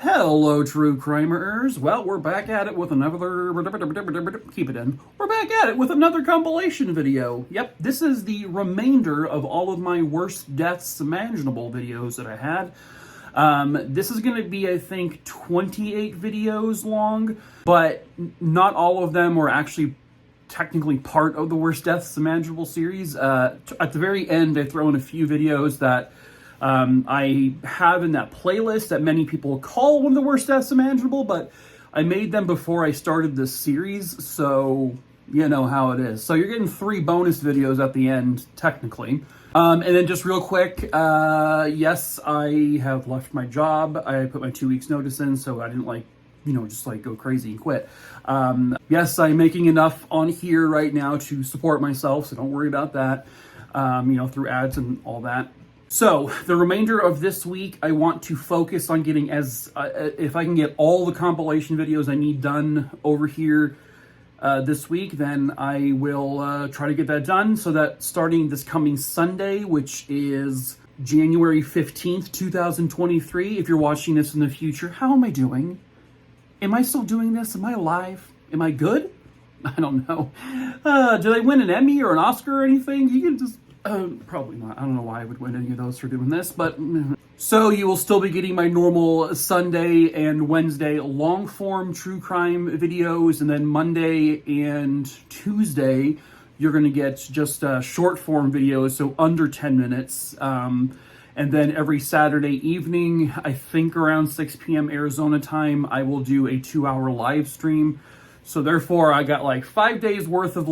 Hello, true crimerers. Well, we're back at it with another... Keep it in. We're back at it with another compilation video. Yep, this is the remainder of all of my worst deaths imaginable videos that I had. This is going to be, I think, 28 videos long, but not all of them were actually technically part of the worst deaths imaginable series. At the very end, I throw in a few videos that I have in that playlist that many people call one of the worst deaths imaginable, but I made them before I started this series, so you know how it is. So you're getting 3 bonus videos at the end, technically. And then just real quick, yes, I have left my job. I put my 2 weeks notice in, so I didn't just go crazy and quit. Yes, I'm making enough on here right now to support myself, so don't worry about that, through ads and all that. So, the remainder of this week, I want to focus on getting if I can get all the compilation videos I need done over here this week, then I will try to get that done, so that starting this coming Sunday, which is January 15th, 2023, if you're watching this in the future, how am I doing? Am I still doing this? Am I alive? Am I good? I don't know. Did I win an Emmy or an Oscar or anything? You can just... probably not. I don't know why I would win any of those for doing this, but... So you will still be getting my normal Sunday and Wednesday long-form true crime videos, and then Monday and Tuesday, you're going to get just short-form videos, so under 10 minutes. And then every Saturday evening, I think around 6 p.m. Arizona time, I will do a 2-hour live stream. So therefore, I got 5 days worth of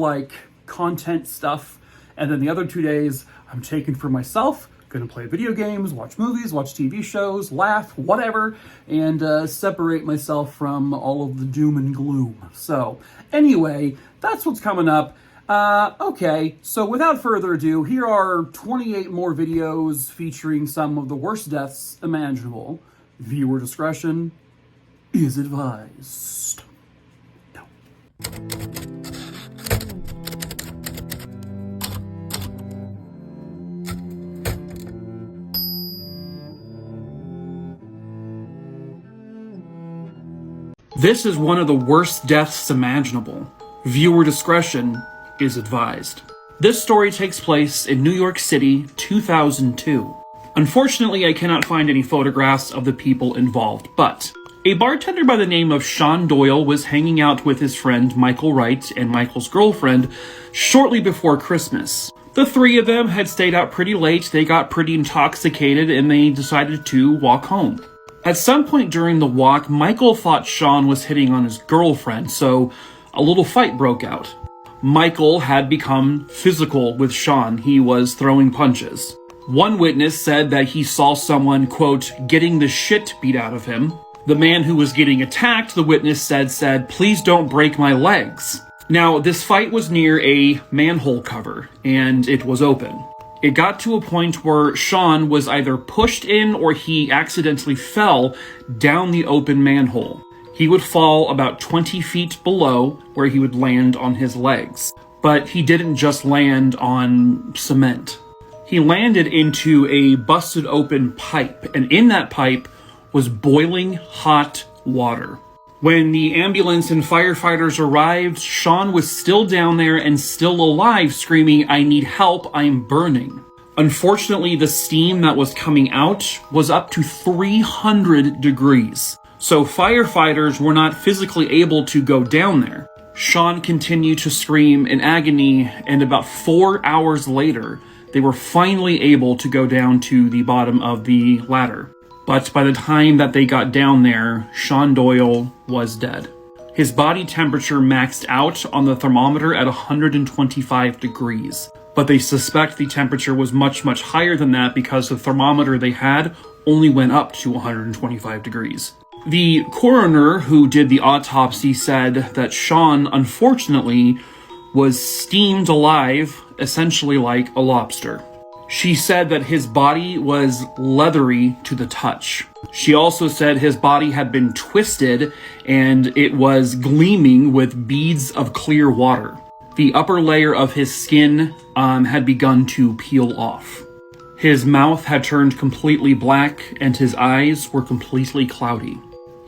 content stuff. And then the other 2 days, I'm taking for myself, gonna play video games, watch movies, watch TV shows, laugh, whatever, and separate myself from all of the doom and gloom. So, anyway, that's what's coming up. Okay, so without further ado, here are 28 more videos featuring some of the worst deaths imaginable. Viewer discretion is advised. No. This is one of the worst deaths imaginable. Viewer discretion is advised. This story takes place in New York City, 2002. Unfortunately, I cannot find any photographs of the people involved, but a bartender by the name of Sean Doyle was hanging out with his friend Michael Wright and Michael's girlfriend shortly before Christmas. The 3 of them had stayed out pretty late, they got pretty intoxicated, and they decided to walk home. At some point during the walk, Michael thought Sean was hitting on his girlfriend, so a little fight broke out. Michael had become physical with Sean. He was throwing punches. One witness said that he saw someone, quote, getting the shit beat out of him. The man who was getting attacked, the witness said, please don't break my legs. Now, this fight was near a manhole cover, and it was open. It got to a point where Sean was either pushed in or he accidentally fell down the open manhole. He would fall about 20 feet below where he would land on his legs. But he didn't just land on cement. He landed into a busted open pipe, and in that pipe was boiling hot water. When the ambulance and firefighters arrived, Sean was still down there and still alive, screaming, I need help, I'm burning. Unfortunately, the steam that was coming out was up to 300 degrees. So firefighters were not physically able to go down there. Sean continued to scream in agony, and about 4 hours later, they were finally able to go down to the bottom of the ladder. But by the time that they got down there, Sean Doyle was dead. His body temperature maxed out on the thermometer at 125 degrees. But they suspect the temperature was much, much higher than that because the thermometer they had only went up to 125 degrees. The coroner who did the autopsy said that Sean, unfortunately, was steamed alive, essentially like a lobster. She said that his body was leathery to the touch. She also said his body had been twisted and it was gleaming with beads of clear water. The upper layer of his skin had begun to peel off. His mouth had turned completely black and his eyes were completely cloudy.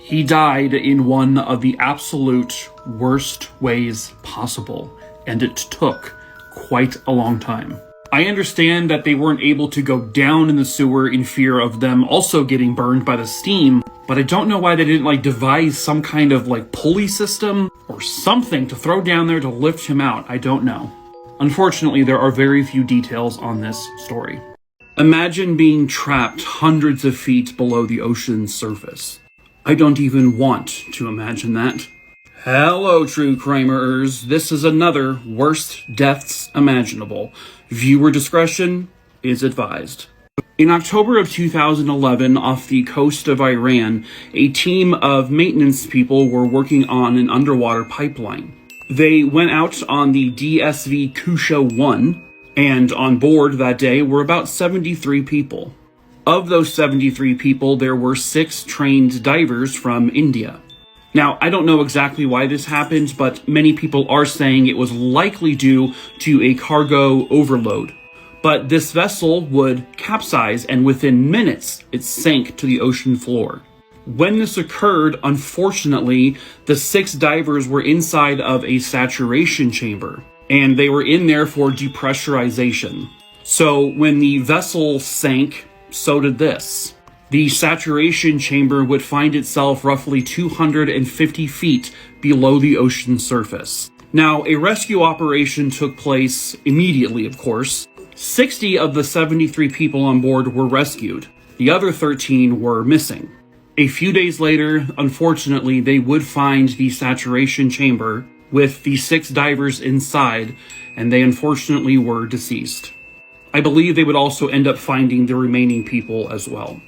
He died in one of the absolute worst ways possible, and it took quite a long time. I understand that they weren't able to go down in the sewer in fear of them also getting burned by the steam, but I don't know why they didn't devise some kind of pulley system or something to throw down there to lift him out. I don't know. Unfortunately, there are very few details on this story. Imagine being trapped hundreds of feet below the ocean's surface. I don't even want to imagine that. Hello, true crimerers. This is another worst deaths imaginable. Viewer discretion is advised. In October of 2011, off the coast of Iran, a team of maintenance people were working on an underwater pipeline. They went out on the DSV Kusha 1, and on board that day were about 73 people. Of those 73 people, there were 6 trained divers from India. Now, I don't know exactly why this happened, but many people are saying it was likely due to a cargo overload. But this vessel would capsize, and within minutes, it sank to the ocean floor. When this occurred, unfortunately, the 6 divers were inside of a saturation chamber, and they were in there for depressurization. So when the vessel sank, so did this. The saturation chamber would find itself roughly 250 feet below the ocean surface. Now, a rescue operation took place immediately, of course. 60 of the 73 people on board were rescued. The other 13 were missing. A few days later, unfortunately, they would find the saturation chamber with the 6 divers inside, and they unfortunately were deceased. I believe they would also end up finding the remaining people as well.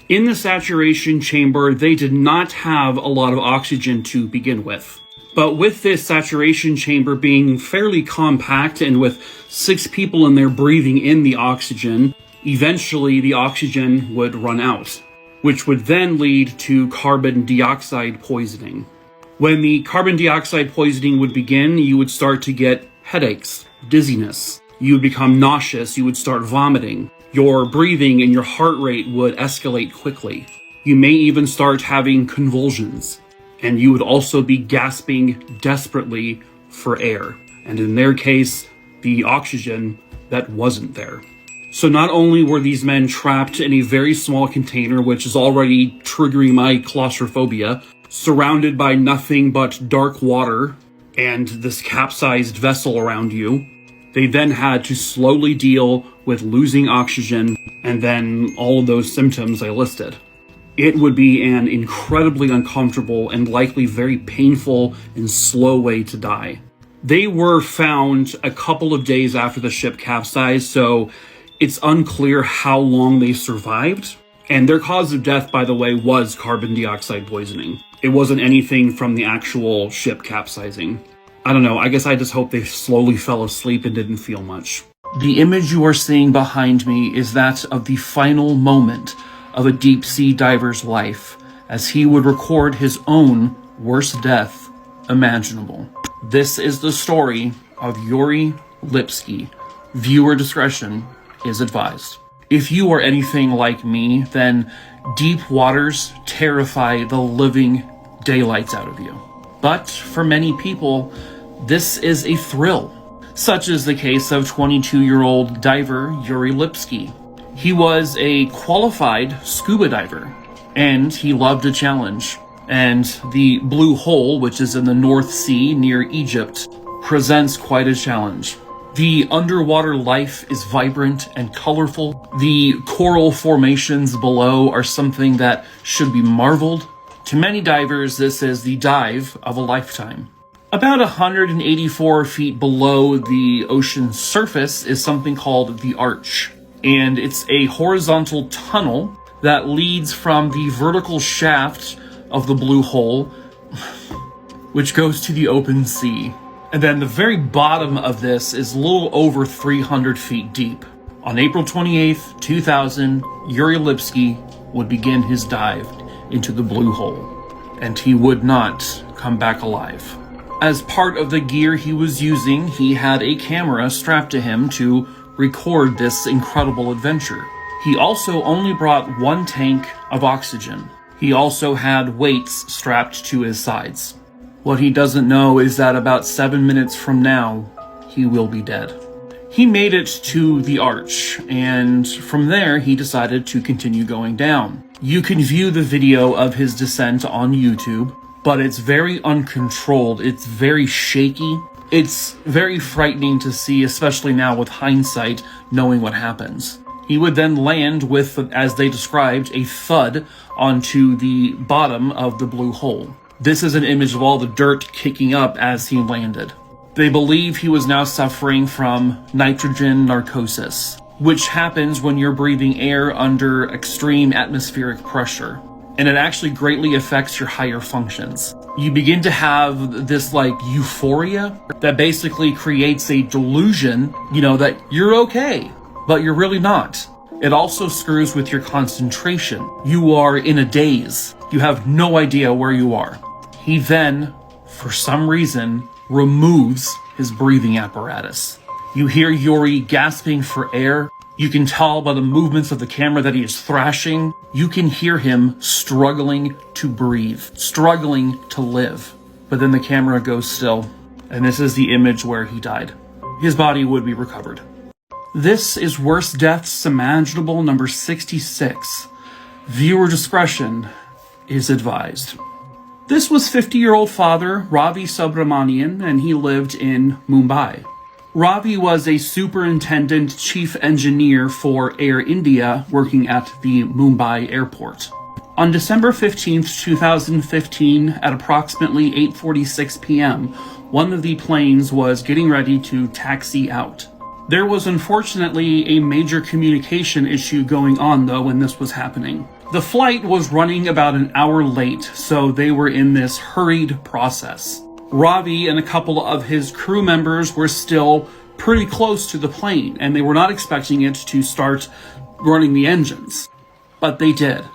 In the saturation chamber, they did not have a lot of oxygen to begin with. But with this saturation chamber being fairly compact and with 6 people in there breathing in the oxygen, eventually the oxygen would run out, which would then lead to carbon dioxide poisoning. When the carbon dioxide poisoning would begin, you would start to get headaches, dizziness. You would become nauseous, you would start vomiting. Your breathing and your heart rate would escalate quickly. You may even start having convulsions. And you would also be gasping desperately for air. And in their case, the oxygen that wasn't there. So not only were these men trapped in a very small container, which is already triggering my claustrophobia, surrounded by nothing but dark water and this capsized vessel around you, they then had to slowly deal with losing oxygen and then all of those symptoms I listed. It would be an incredibly uncomfortable and likely very painful and slow way to die. They were found a couple of days after the ship capsized, so it's unclear how long they survived. And their cause of death, by the way, was carbon dioxide poisoning. It wasn't anything from the actual ship capsizing. I don't know, I guess I just hope they slowly fell asleep and didn't feel much. The image you are seeing behind me is that of the final moment of a deep-sea diver's life, as he would record his own worst death imaginable. This is the story of Yuri Lipski. Viewer discretion is advised. If you are anything like me, then deep waters terrify the living daylights out of you. But for many people, this is a thrill. Such is the case of 22-year-old diver Yuri Lipski. He was a qualified scuba diver, and he loved a challenge. And the Blue Hole, which is in the North Sea near Egypt, presents quite a challenge. The underwater life is vibrant and colorful. The coral formations below are something that should be marveled. To many divers, this is the dive of a lifetime. About 184 feet below the ocean's surface is something called the Arch. And it's a horizontal tunnel that leads from the vertical shaft of the Blue Hole, which goes to the open sea. And then the very bottom of this is a little over 300 feet deep. On April 28th, 2000, Yuri Lipski would begin his dive into the Blue Hole, and he would not come back alive. As part of the gear he was using, he had a camera strapped to him to record this incredible adventure. He also only brought 1 tank of oxygen. He also had weights strapped to his sides. What he doesn't know is that about 7 minutes from now, he will be dead. He made it to the arch, and from there he decided to continue going down. You can view the video of his descent on YouTube, but it's very uncontrolled, it's very shaky. It's very frightening to see, especially now with hindsight, knowing what happens. He would then land with, as they described, a thud onto the bottom of the blue hole. This is an image of all the dirt kicking up as he landed. They believe he was now suffering from nitrogen narcosis, which happens when you're breathing air under extreme atmospheric pressure. And it actually greatly affects your higher functions. You begin to have this like euphoria that basically creates a delusion, that you're okay, but you're really not. It also screws with your concentration. You are in a daze. You have no idea where you are. He then, for some reason, removes his breathing apparatus. You hear Yuri gasping for air. You can tell by the movements of the camera that he is thrashing. You can hear him struggling to breathe, struggling to live. But then the camera goes still, and this is the image where he died. His body would be recovered. This is Worst Deaths Imaginable number 66. Viewer discretion is advised. This was 50-year-old father Ravi Subramanian, and he lived in Mumbai. Ravi was a superintendent chief engineer for Air India working at the Mumbai airport. On December 15th, 2015, at approximately 8:46 p.m., one of the planes was getting ready to taxi out. There was unfortunately a major communication issue going on though when this was happening. The flight was running about an hour late, so they were in this hurried process. Ravi and a couple of his crew members were still pretty close to the plane, and they were not expecting it to start running the engines. But they did.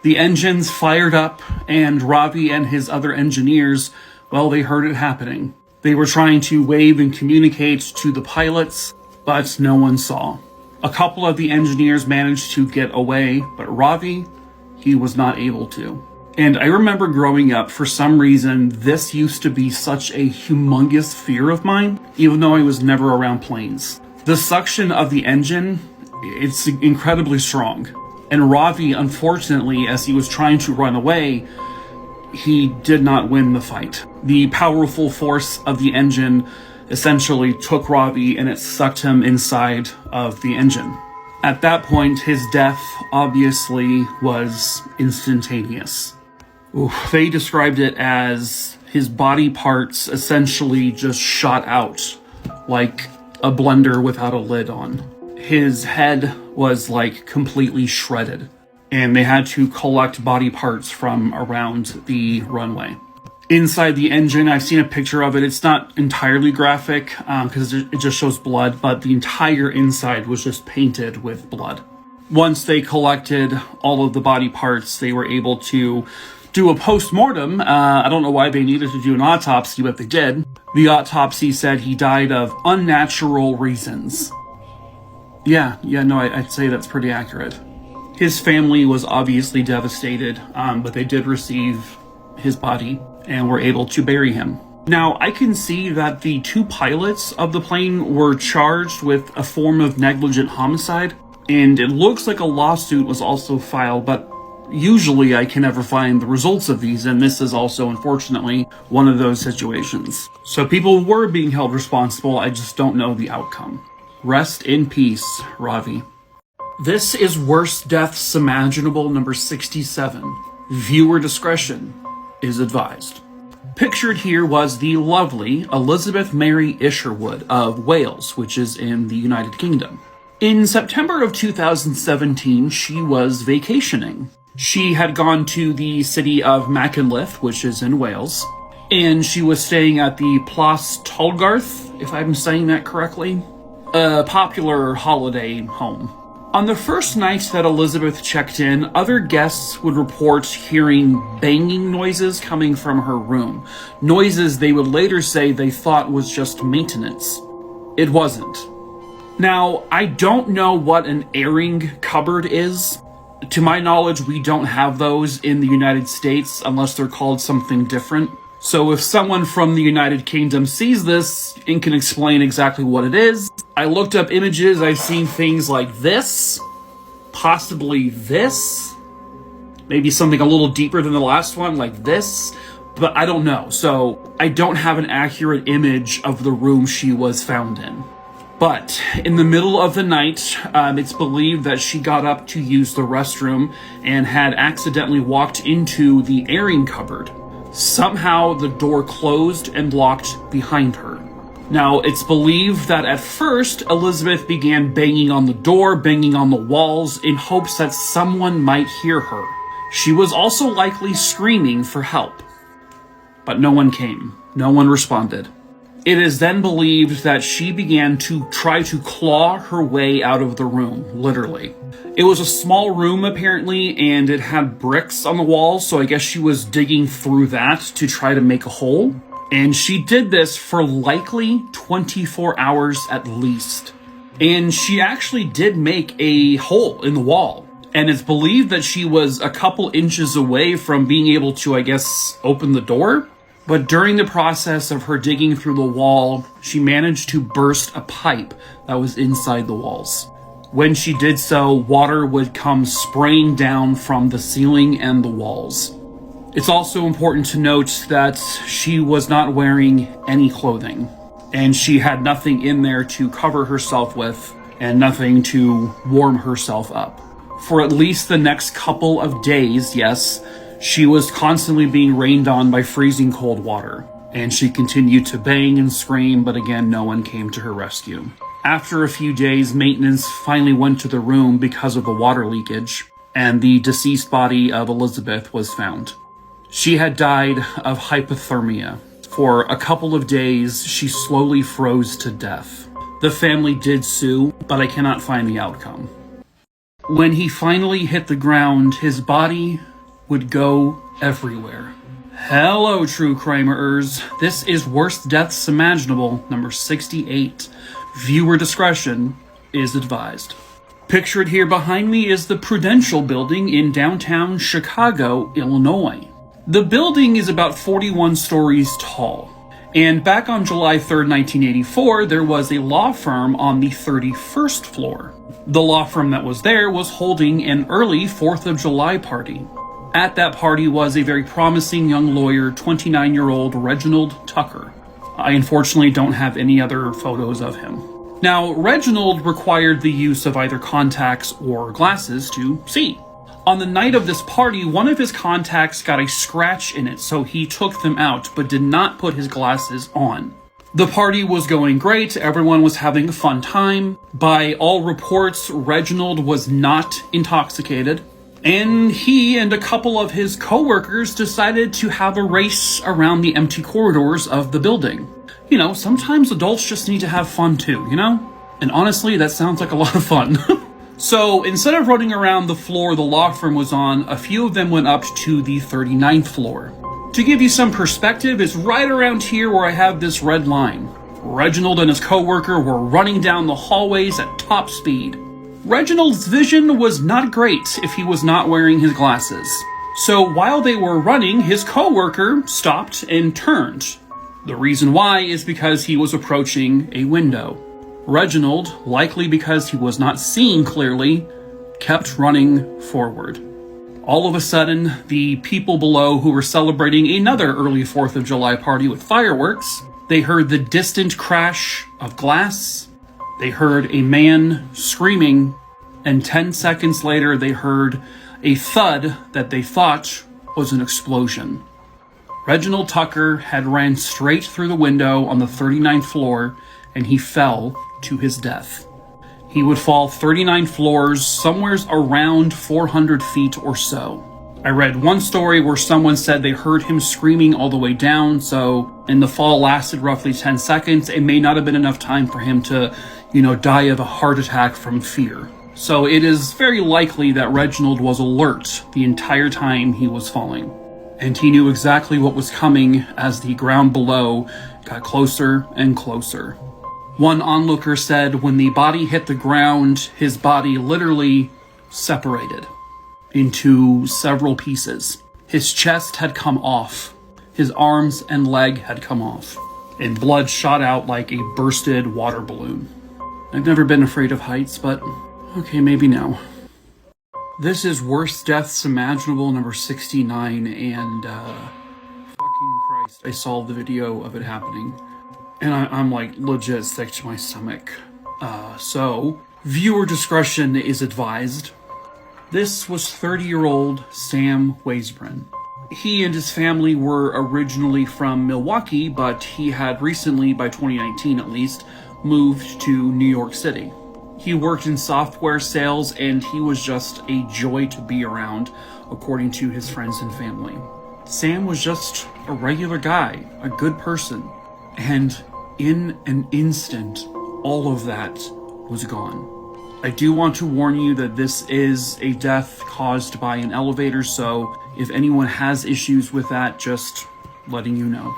The engines fired up, and Ravi and his other engineers, well, they heard it happening. They were trying to wave and communicate to the pilots, but no one saw. A couple of the engineers managed to get away, but Ravi, he was not able to. And I remember growing up, for some reason, this used to be such a humongous fear of mine, even though I was never around planes. The suction of the engine, it's incredibly strong. And Ravi, unfortunately, as he was trying to run away, he did not win the fight. The powerful force of the engine essentially took Ravi and it sucked him inside of the engine. At that point, his death obviously was instantaneous. They described it as his body parts essentially just shot out like a blender without a lid on. His head was like completely shredded, and they had to collect body parts from around the runway. Inside the engine, I've seen a picture of it. It's not entirely graphic because it just shows blood, but the entire inside was just painted with blood. Once they collected all of the body parts, they were able to do a post-mortem. I don't know why they needed to do an autopsy, but they did. The autopsy said he died of unnatural reasons. I'd say that's pretty accurate. His family was obviously devastated, but they did receive his body and were able to bury him. Now, I can see that the two pilots of the plane were charged with a form of negligent homicide, and it looks like a lawsuit was also filed, but usually I can never find the results of these, and this is also, unfortunately, one of those situations. So people were being held responsible, I just don't know the outcome. Rest in peace, Ravi. This is Worst Deaths Imaginable number 67. Viewer discretion is advised. Pictured here was the lovely Elizabeth Mary Isherwood of Wales, which is in the United Kingdom. In September of 2017, she was vacationing. She had gone to the city of McLean, which is in Wales, and she was staying at the Plas Tolgarth, if I'm saying that correctly, a popular holiday home. On the first night that Elizabeth checked in, other guests would report hearing banging noises coming from her room. Noises they would later say they thought was just maintenance. It wasn't. Now, I don't know what an airing cupboard is, To my knowledge, we don't have those in the United States unless they're called something different. So if someone from the United Kingdom sees this and can explain exactly what it is, I looked up images, I've seen things like this, possibly this, maybe something a little deeper than the last one, like this, but I don't know. So I don't have an accurate image of the room she was found in. But in the middle of the night, it's believed that she got up to use the restroom and had accidentally walked into the airing cupboard. Somehow the door closed and locked behind her. Now, it's believed that at first, Elizabeth began banging on the door, banging on the walls, in hopes that someone might hear her. She was also likely screaming for help. But no one came. No one responded. It is then believed that she began to try to claw her way out of the room, literally. It was a small room, apparently, and it had bricks on the walls, so I guess she was digging through that to try to make a hole. And she did this for likely 24 hours at least. And she actually did make a hole in the wall. And it's believed that she was a couple inches away from being able to, I guess, open the door. But during the process of her digging through the wall, she managed to burst a pipe that was inside the walls. When she did so, water would come spraying down from the ceiling and the walls. It's also important to note that she was not wearing any clothing, and she had nothing in there to cover herself with and nothing to warm herself up. For at least the next couple of days, yes, she was constantly being rained on by freezing cold water, and she continued to bang and scream, but again, no one came to her rescue. After a few days, maintenance finally went to the room because of the water leakage, and the deceased body of Elizabeth was found. She had died of hypothermia. For a couple of days, she slowly froze to death. The family did sue, but I cannot find the outcome. When he finally hit the ground, his body would go everywhere. Hello, true crimerers. This is Worst Deaths Imaginable, number 68. Viewer discretion is advised. Pictured here behind me is the Prudential Building in downtown Chicago, Illinois. The building is about 41 stories tall. And back on July 3rd, 1984, there was a law firm on the 31st floor. The law firm that was there was holding an early 4th of July party. At that party was a very promising young lawyer, 29-year-old Reginald Tucker. I unfortunately don't have any other photos of him. Now, Reginald required the use of either contacts or glasses to see. On the night of this party, one of his contacts got a scratch in it, so he took them out, but did not put his glasses on. The party was going great, everyone was having a fun time. By all reports, Reginald was not intoxicated. And he and a couple of his co-workers decided to have a race around the empty corridors of the building. You know, sometimes adults just need to have fun too, you know? And honestly, that sounds like a lot of fun. So instead of running around the floor the law firm was on, a few of them went up to the 39th floor. To give you some perspective, it's right around here where I have this red line. Reginald and his co-worker were running down the hallways at top speed. Reginald's vision was not great if he was not wearing his glasses. So while they were running, his co-worker stopped and turned. The reason why is because he was approaching a window. Reginald, likely because he was not seeing clearly, kept running forward. All of a sudden, the people below who were celebrating another early 4th of July party with fireworks, they heard the distant crash of glass. They heard a man screaming, and 10 seconds later they heard a thud that they thought was an explosion. Reginald Tucker had ran straight through the window on the 39th floor, and he fell to his death. He would fall 39 floors, somewhere around 400 feet or so. I read one story where someone said they heard him screaming all the way down, so, and the fall lasted roughly 10 seconds. It may not have been enough time for him to, die of a heart attack from fear. So it is very likely that Reginald was alert the entire time he was falling. And he knew exactly what was coming as the ground below got closer and closer. One onlooker said when the body hit the ground, his body literally separated. into several pieces. His chest had come off. His arms and leg had come off. And blood shot out like a bursted water balloon. I've never been afraid of heights, but okay, maybe now. This is Worst Deaths Imaginable number 69, and fucking Christ, I saw the video of it happening. And I'm like legit sick to my stomach. So, viewer discretion is advised. This was 30-year-old Sam Waisbren. He and his family were originally from Milwaukee, but he had recently, by 2019 at least, moved to New York City. He worked in software sales, and he was just a joy to be around, according to his friends and family. Sam was just a regular guy, a good person, and in an instant, all of that was gone. I do want to warn you that this is a death caused by an elevator, so if anyone has issues with that, just letting you know.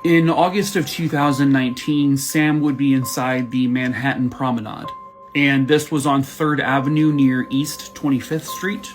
In August of 2019, Sam would be inside the Manhattan Promenade, and this was on 3rd Avenue near East 25th Street.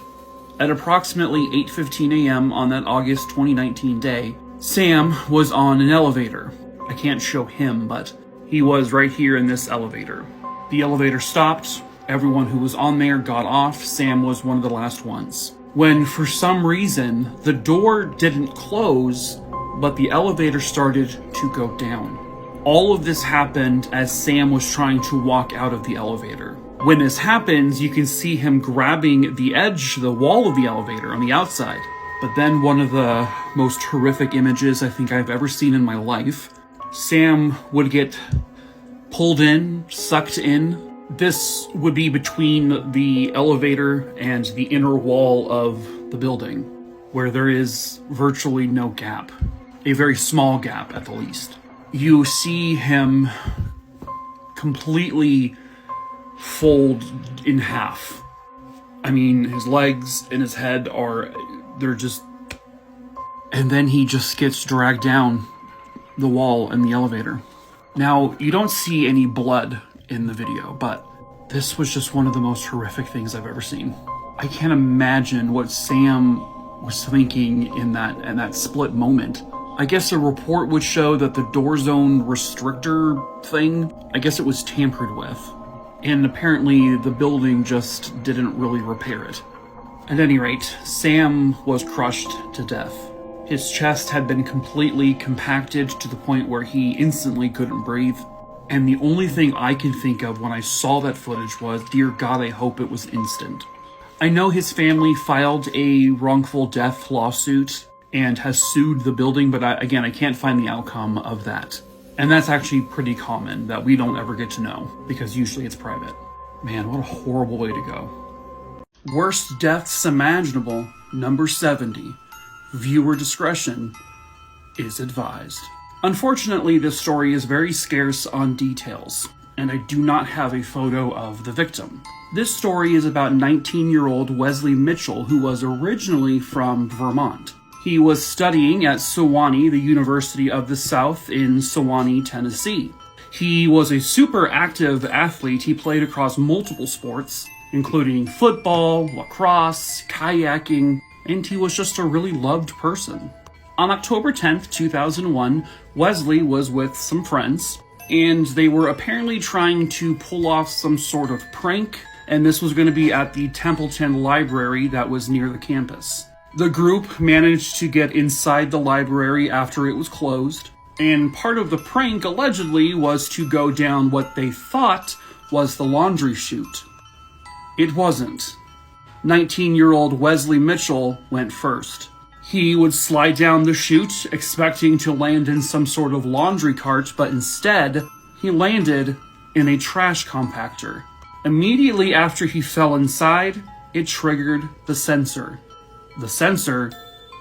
At approximately 8:15 a.m. on that August 2019 day, Sam was on an elevator. I can't show him, but he was right here in this elevator. The elevator stopped. Everyone who was on there got off. Sam was one of the last ones. When, for some reason, the door didn't close, but the elevator started to go down. All of this happened as Sam was trying to walk out of the elevator. When this happens, you can see him grabbing the edge, the wall of the elevator on the outside. But then one of the most horrific images I think I've ever seen in my life, Sam would get pulled in, sucked in. This would be between the elevator and the inner wall of the building, where there is virtually no gap. A very small gap, at the least. You see him completely fold in half. I mean, his legs and his head they're just... And then he just gets dragged down the wall in the elevator. Now, you don't see any blood in the video, but this was just one of the most horrific things I've ever seen. I can't imagine what Sam was thinking in that split moment. I guess a report would show that the door zone restrictor thing, I guess it was tampered with. And apparently the building just didn't really repair it. At any rate, Sam was crushed to death. His chest had been completely compacted to the point where he instantly couldn't breathe. And the only thing I could think of when I saw that footage was, dear God, I hope it was instant. I know his family filed a wrongful death lawsuit and has sued the building, but I can't find the outcome of that. And that's actually pretty common, that we don't ever get to know, because usually it's private. Man, what a horrible way to go. Worst Deaths Imaginable, number 70. Viewer discretion is advised. Unfortunately, this story is very scarce on details, and I do not have a photo of the victim. This story is about 19-year-old Wesley Mitchell, who was originally from Vermont. He was studying at Sewanee, the University of the South in Sewanee, Tennessee. He was a super active athlete. He played across multiple sports, including football, lacrosse, kayaking, and he was just a really loved person. On October 10th, 2001, Wesley was with some friends, and they were apparently trying to pull off some sort of prank, and this was going to be at the Templeton Library that was near the campus. The group managed to get inside the library after it was closed, and part of the prank allegedly was to go down what they thought was the laundry chute. It wasn't. 19-year-old Wesley Mitchell went first. He would slide down the chute, expecting to land in some sort of laundry cart, but instead, he landed in a trash compactor. Immediately after he fell inside, it triggered the sensor. The sensor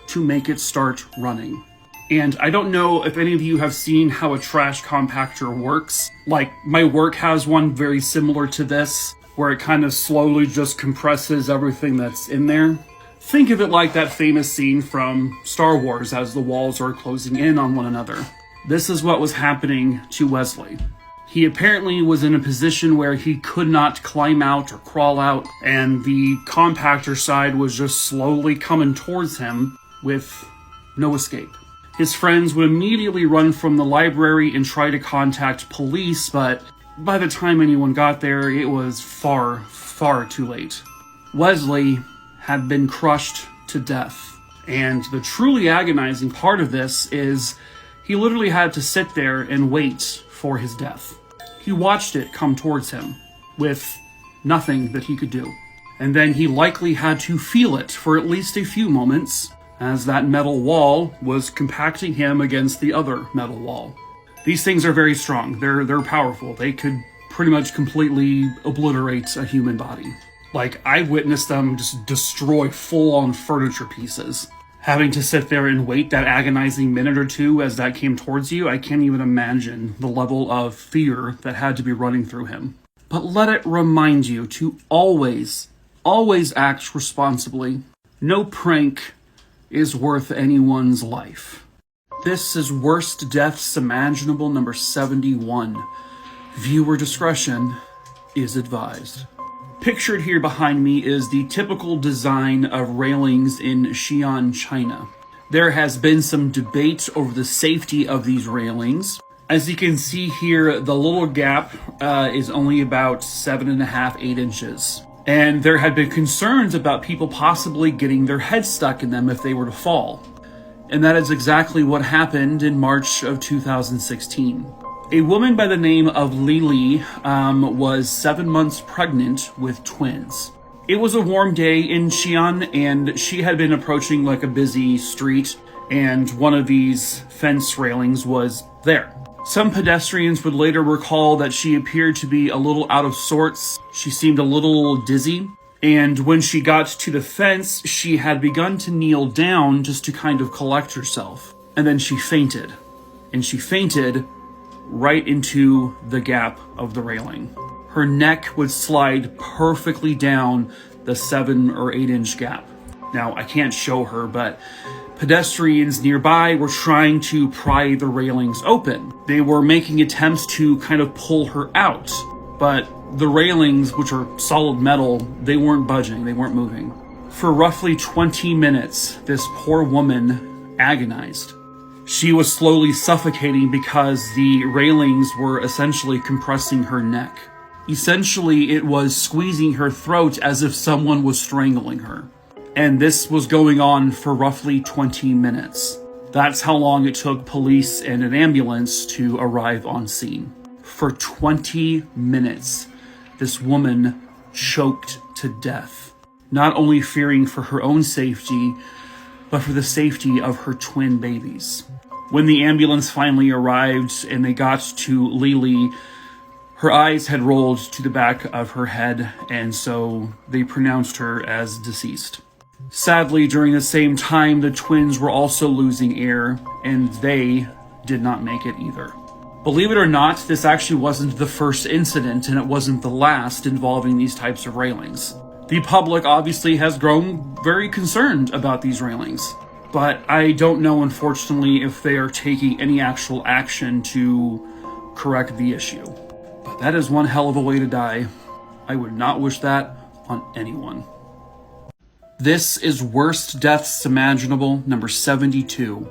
to make it start running. And I don't know if any of you have seen how a trash compactor works. Like, my work has one very similar to this, where it kind of slowly just compresses everything that's in there. Think of it like that famous scene from Star Wars as the walls are closing in on one another. This is what was happening to Wesley. He apparently was in a position where he could not climb out or crawl out, and the compactor side was just slowly coming towards him with no escape. His friends would immediately run from the library and try to contact police, but by the time anyone got there, it was far, far too late. Wesley had been crushed to death, and the truly agonizing part of this is he literally had to sit there and wait for his death. He watched it come towards him with nothing that he could do. And then he likely had to feel it for at least a few moments as that metal wall was compacting him against the other metal wall. These things are very strong. They're powerful. They could pretty much completely obliterate a human body. Like, I witnessed them just destroy full-on furniture pieces. Having to sit there and wait that agonizing minute or two as that came towards you, I can't even imagine the level of fear that had to be running through him. But let it remind you to always act responsibly. No prank is worth anyone's life. This is Worst Deaths Imaginable number 71. Viewer discretion is advised. Pictured here behind me is the typical design of railings in Xi'an, China. There has been some debate over the safety of these railings. As you can see here, the little gap is only about 7.5–8 inches. And there had been concerns about people possibly getting their head stuck in them if they were to fall. And that is exactly what happened in March of 2016. A woman by the name of Lili was 7 months pregnant with twins. It was a warm day in Xi'an, and she had been approaching like a busy street, and one of these fence railings was there. Some pedestrians would later recall that she appeared to be a little out of sorts. She seemed a little dizzy, and when she got to the fence, she had begun to kneel down just to kind of collect herself. And then she fainted. And she fainted right into the gap of the railing. Her neck would slide perfectly down the 7 or 8 inch gap. Now, I can't show her, but pedestrians nearby were trying to pry the railings open. They were making attempts to kind of pull her out, but the railings, which are solid metal, they weren't budging, they weren't moving. For roughly 20 minutes, this poor woman agonized. She was slowly suffocating because the railings were essentially compressing her neck. Essentially, it was squeezing her throat as if someone was strangling her. And this was going on for roughly 20 minutes. That's how long it took police and an ambulance to arrive on scene. For 20 minutes, this woman choked to death, not only fearing for her own safety, but for the safety of her twin babies. When the ambulance finally arrived and they got to Lili, her eyes had rolled to the back of her head, and so they pronounced her as deceased. Sadly, during the same time, the twins were also losing air, and they did not make it either. Believe it or not, this actually wasn't the first incident, and it wasn't the last involving these types of railings. The public obviously has grown very concerned about these railings, but I don't know, unfortunately, if they are taking any actual action to correct the issue. But that is one hell of a way to die. I would not wish that on anyone. This is Worst Deaths Imaginable number 72.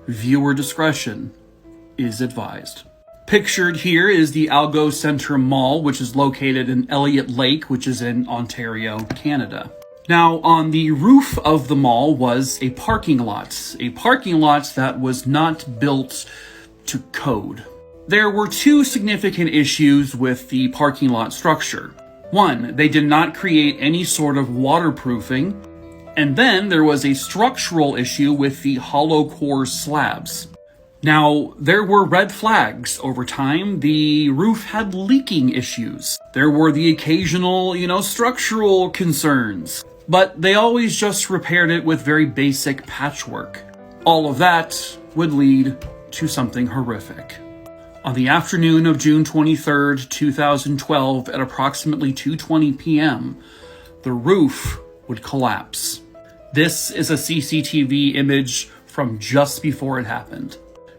Viewer discretion is advised. Pictured here is the Algo Center Mall, which is located in Elliott Lake, which is in Ontario, Canada. Now, on the roof of the mall was a parking lot that was not built to code. There were two significant issues with the parking lot structure. One, they did not create any sort of waterproofing, and then there was a structural issue with the hollow core slabs. Now, there were red flags over time. The roof had leaking issues. There were the occasional, structural concerns. But they always just repaired it with very basic patchwork. All of that would lead to something horrific. On the afternoon of June 23rd, 2012, at approximately 2:20 p.m., the roof would collapse. This is a CCTV image from just before it happened.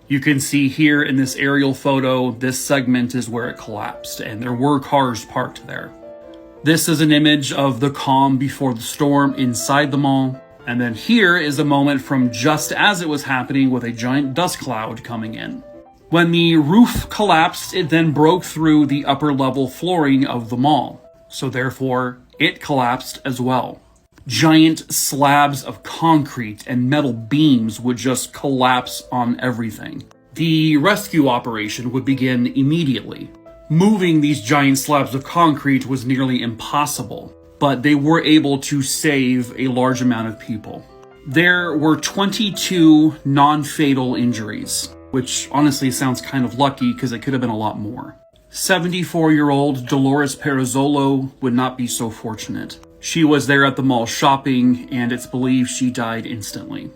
You can see here in this aerial photo, this segment is where it collapsed, and there were cars parked there. This is an image of the calm before the storm inside the mall. And then here is a moment from just as it was happening with a giant dust cloud coming in. When the roof collapsed, it then broke through the upper level flooring of the mall. So therefore, it collapsed as well. Giant slabs of concrete and metal beams would just collapse on everything. The rescue operation would begin immediately. Moving these giant slabs of concrete was nearly impossible, but they were able to save a large amount of people. There were 22 non-fatal injuries, which honestly sounds kind of lucky because it could have been a lot more. 74-year-old Dolores Perazzolo would not be so fortunate. She was there at the mall shopping, and it's believed she died instantly.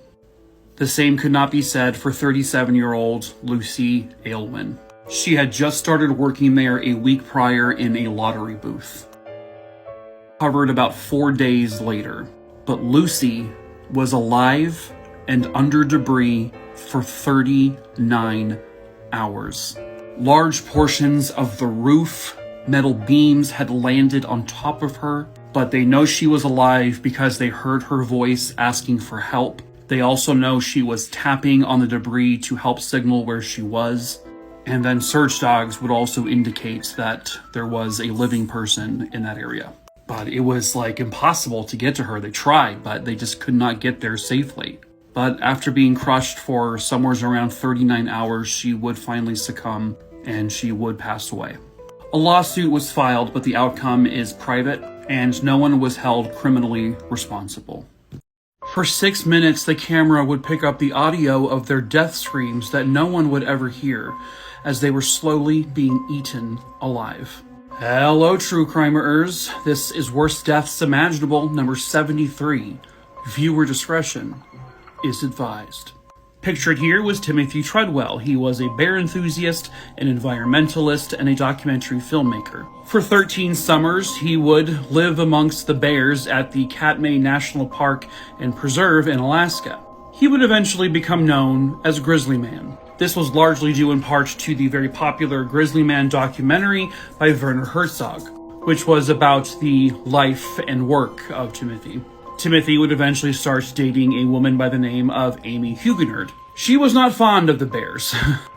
The same could not be said for 37-year-old Lucy Aylwin. She had just started working there a week prior in a lottery booth. Covered about 4 days later, but Lucy was alive and under debris for 39 hours. Large portions of the roof, metal beams had landed on top of her, but they know she was alive because they heard her voice asking for help. They also know she was tapping on the debris to help signal where she was. And then search dogs would also indicate that there was a living person in that area. But it was like impossible to get to her. They tried, but they just could not get there safely. But after being crushed for somewhere around 39 hours, she would finally succumb and she would pass away. A lawsuit was filed, but the outcome is private and no one was held criminally responsible. For 6 minutes, the camera would pick up the audio of their death screams that no one would ever hear as they were slowly being eaten alive. Hello, true crimerers. This is Worst Deaths Imaginable, number 73. Viewer discretion is advised. Pictured here was Timothy Treadwell. He was a bear enthusiast, an environmentalist, and a documentary filmmaker. For 13 summers, he would live amongst the bears at the Katmai National Park and Preserve in Alaska. He would eventually become known as Grizzly Man. This was largely due in part to the very popular Grizzly Man documentary by Werner Herzog, which was about the life and work of Timothy. Timothy would eventually start dating a woman by the name of Amy Huguenard. She was not fond of the bears.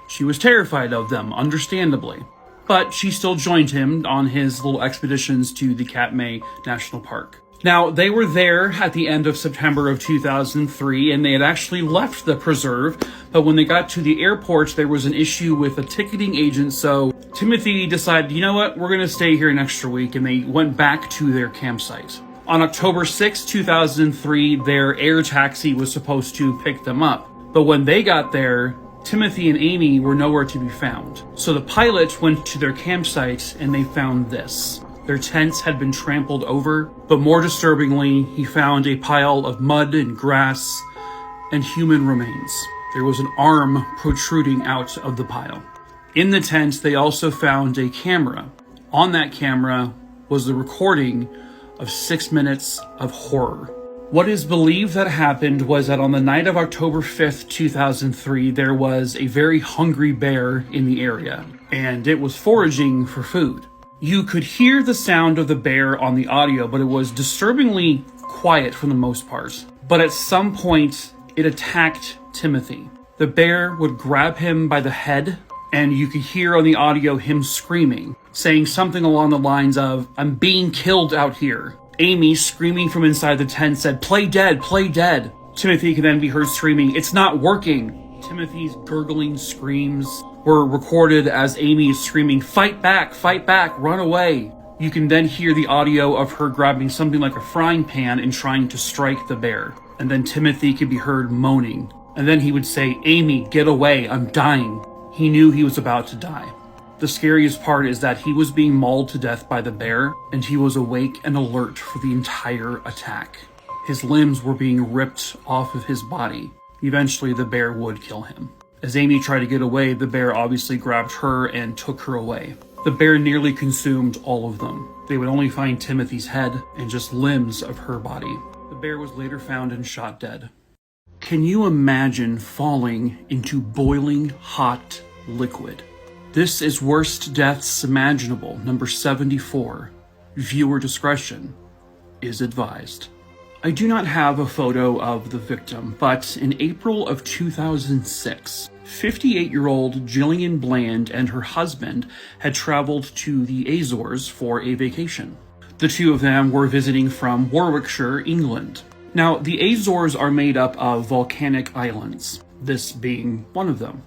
She was terrified of them, understandably. But she still joined him on his little expeditions to the Katmai National Park. Now, they were there at the end of September of 2003, and they had actually left the preserve, but when they got to the airport, there was an issue with a ticketing agent, so Timothy decided, you know what, we're going to stay here an extra week, and they went back to their campsite. On October 6, 2003, their air taxi was supposed to pick them up, but when they got there, Timothy and Amy were nowhere to be found. So the pilot went to their campsite, and they found this. Their tents had been trampled over, but more disturbingly, he found a pile of mud and grass and human remains. There was an arm protruding out of the pile. In the tent, they also found a camera. On that camera was the recording of 6 minutes of horror. What is believed that happened was that on the night of October 5th, 2003, there was a very hungry bear in the area, and it was foraging for food. You could hear the sound of the bear on the audio, but it was disturbingly quiet for the most part. But at some point, it attacked Timothy. The bear would grab him by the head, and you could hear on the audio him screaming, saying something along the lines of, "I'm being killed out here." Amy, screaming from inside the tent, said, "Play dead, play dead." Timothy could then be heard screaming, "It's not working." Timothy's gurgling screams were recorded as Amy is screaming, fight back, run away." You can then hear the audio of her grabbing something like a frying pan and trying to strike the bear. And then Timothy could be heard moaning. And then he would say, "Amy, get away, I'm dying." He knew he was about to die. The scariest part is that he was being mauled to death by the bear, and he was awake and alert for the entire attack. His limbs were being ripped off of his body. Eventually, the bear would kill him. As Amy tried to get away, the bear obviously grabbed her and took her away. The bear nearly consumed all of them. They would only find Timothy's head and just limbs of her body. The bear was later found and shot dead. Can you imagine falling into boiling hot liquid? This is Worst Deaths Imaginable, number 74. Viewer discretion is advised. I do not have a photo of the victim, but in April of 2006, 58-year-old Gillian Bland and her husband had traveled to the Azores for a vacation. The two of them were visiting from Warwickshire, England. Now, the Azores are made up of volcanic islands, this being one of them.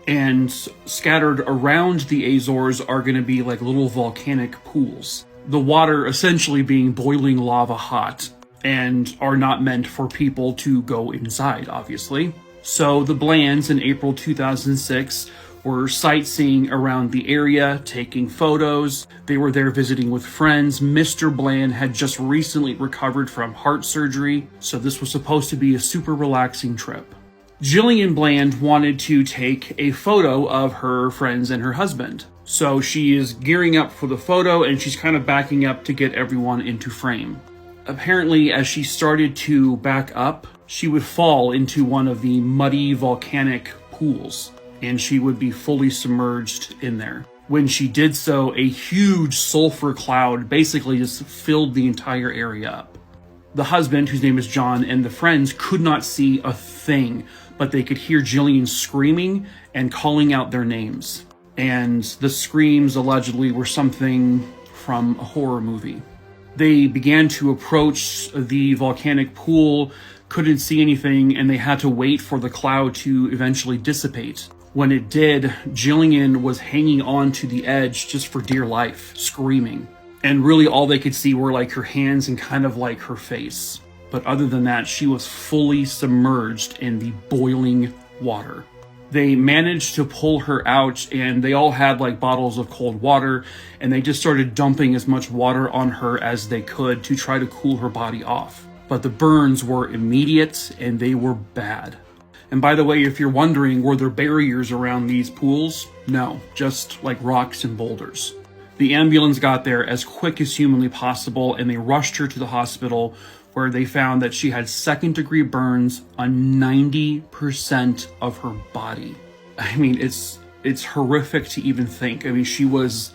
And scattered around the Azores are going to be like little volcanic pools. The water essentially being boiling lava hot, and are not meant for people to go inside, obviously. So the Blands in April 2006 were sightseeing around the area, taking photos. They were there visiting with friends. Mr. Bland had just recently recovered from heart surgery, so this was supposed to be a super relaxing trip. Gillian Bland wanted to take a photo of her friends and her husband. So she is gearing up for the photo, and she's kind of backing up to get everyone into frame. Apparently, as she started to back up, she would fall into one of the muddy volcanic pools, and she would be fully submerged in there. When she did so, a huge sulfur cloud basically just filled the entire area up. The husband, whose name is John, and the friends could not see a thing, but they could hear Gillian screaming and calling out their names. And the screams allegedly were something from a horror movie. They began to approach the volcanic pool, couldn't see anything, and they had to wait for the cloud to eventually dissipate. When it did, Gillian was hanging on to the edge just for dear life, screaming. And really all they could see were like her hands and kind of like her face. But other than that, she was fully submerged in the boiling water. They managed to pull her out, and they all had like bottles of cold water, and they just started dumping as much water on her as they could to try to cool her body off. But the burns were immediate, and they were bad. And by the way, if you're wondering, were there barriers around these pools? No, just like rocks and boulders. The ambulance got there as quick as humanly possible, and they rushed her to the hospital, where they found that she had second-degree burns on 90% of her body. I mean, it's horrific to even think. I mean, she was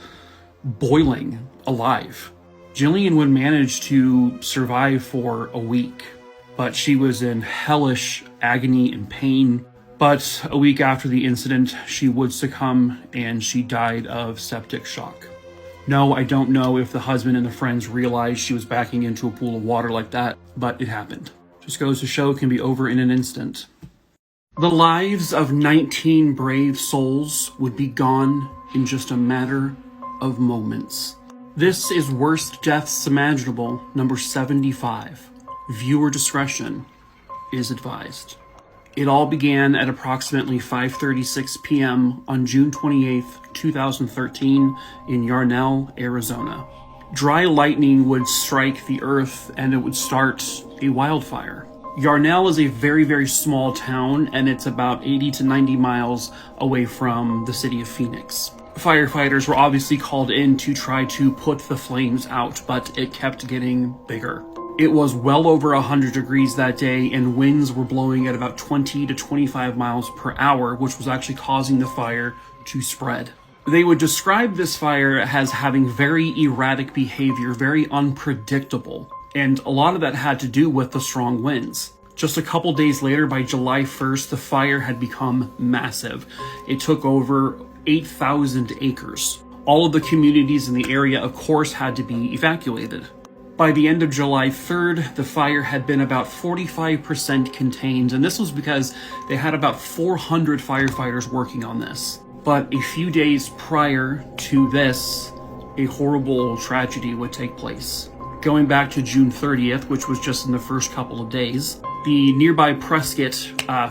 boiling alive. Gillian would manage to survive for a week, but she was in hellish agony and pain. But a week after the incident, she would succumb, and she died of septic shock. No, I don't know if the husband and the friends realized she was backing into a pool of water like that, but it happened. Just goes to show it can be over in an instant. The lives of 19 brave souls would be gone in just a matter of moments. This is Worst Deaths Imaginable, number 75. Viewer discretion is advised. It all began at approximately 5:36 p.m. on June 28, 2013 in Yarnell, Arizona. Dry lightning would strike the earth and it would start a wildfire. Yarnell is a very, very small town, and it's about 80 to 90 miles away from the city of Phoenix. Firefighters were obviously called in to try to put the flames out, but it kept getting bigger. It was well over 100 degrees that day, and winds were blowing at about 20 to 25 miles per hour, which was actually causing the fire to spread. They would describe this fire as having very erratic behavior, very unpredictable, and a lot of that had to do with the strong winds. Just a couple days later, by July 1st, the fire had become massive. It took over 8,000 acres. All of the communities in the area, of course, had to be evacuated. By the end of July 3rd, the fire had been about 45% contained, and this was because they had about 400 firefighters working on this. But a few days prior to this, a horrible tragedy would take place. Going back to June 30th, which was just in the first couple of days, the nearby Prescott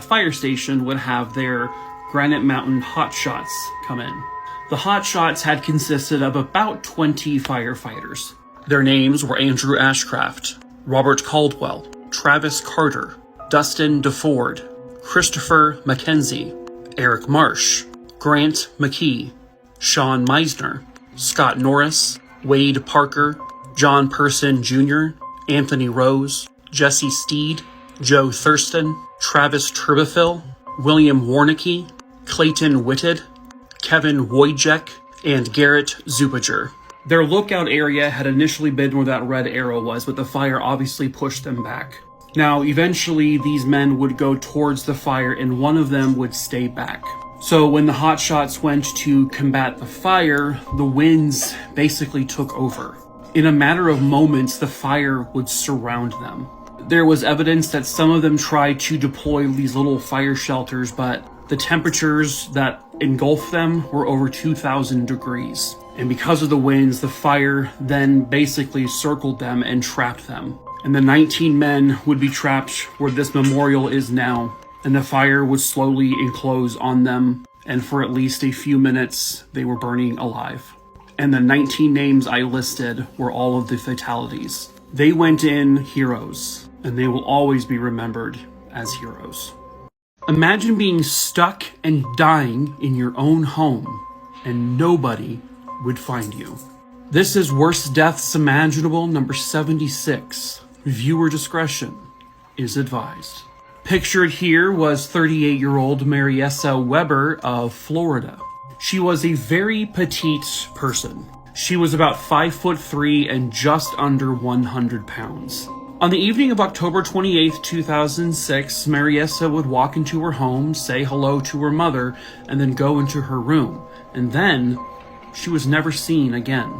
fire station would have their Granite Mountain hotshots come in. The hotshots had consisted of about 20 firefighters. Their names were Andrew Ashcraft, Robert Caldwell, Travis Carter, Dustin DeFord, Christopher McKenzie, Eric Marsh, Grant McKee, Sean Meisner, Scott Norris, Wade Parker, John Person Jr., Anthony Rose, Jesse Steed, Joe Thurston, Travis Turbeville, William Warnicki, Clayton Whitted, Kevin Wojcik, and Garrett Zupager. Their lookout area had initially been where that red arrow was, but the fire obviously pushed them back. Now, eventually, these men would go towards the fire, and one of them would stay back. So when the hotshots went to combat the fire, the winds basically took over. In a matter of moments, the fire would surround them. There was evidence that some of them tried to deploy these little fire shelters, but the temperatures that engulfed them were over 2,000 degrees. And because of the winds, the fire then basically circled them and trapped them. And the 19 men would be trapped where this memorial is now, and the fire would slowly enclose on them, and for at least a few minutes, they were burning alive. And the 19 names I listed were all of the fatalities. They went in heroes, and they will always be remembered as heroes. Imagine being stuck and dying in your own home, and nobody would find you. This is Worst Deaths Imaginable number 76. Viewer discretion is advised. Pictured here was 38-year-old Mariessa Weber of Florida. She was a very petite person. She was about 5'3" and just under 100 pounds. On the evening of October 28, 2006, Mariessa would walk into her home, say hello to her mother, and then go into her room. And then she was never seen again.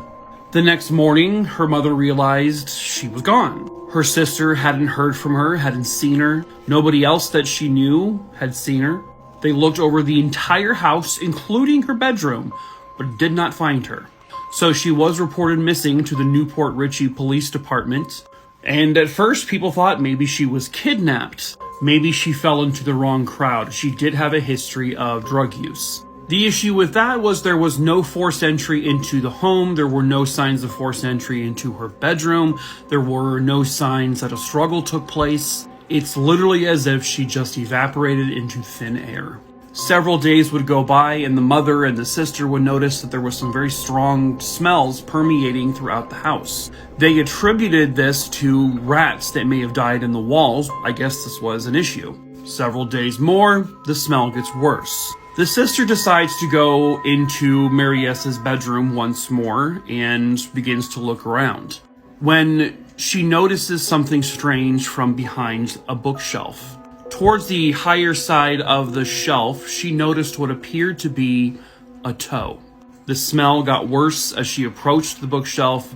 The next morning, her mother realized she was gone. Her sister hadn't heard from her, hadn't seen her. Nobody else that she knew had seen her. They looked over the entire house, including her bedroom, but did not find her. So she was reported missing to the Newport Richey Police Department. And at first, people thought maybe she was kidnapped. Maybe she fell into the wrong crowd. She did have a history of drug use. The issue with that was there was no forced entry into the home. There were no signs of forced entry into her bedroom. There were no signs that a struggle took place. It's literally as if she just evaporated into thin air. Several days would go by and the mother and the sister would notice that there was some very strong smells permeating throughout the house. They attributed this to rats that may have died in the walls. I guess this was an issue. Several days more, the smell gets worse. The sister decides to go into Mariessa's bedroom once more and begins to look around, when she notices something strange from behind a bookshelf. Towards the higher side of the shelf, she noticed what appeared to be a toe. The smell got worse as she approached the bookshelf,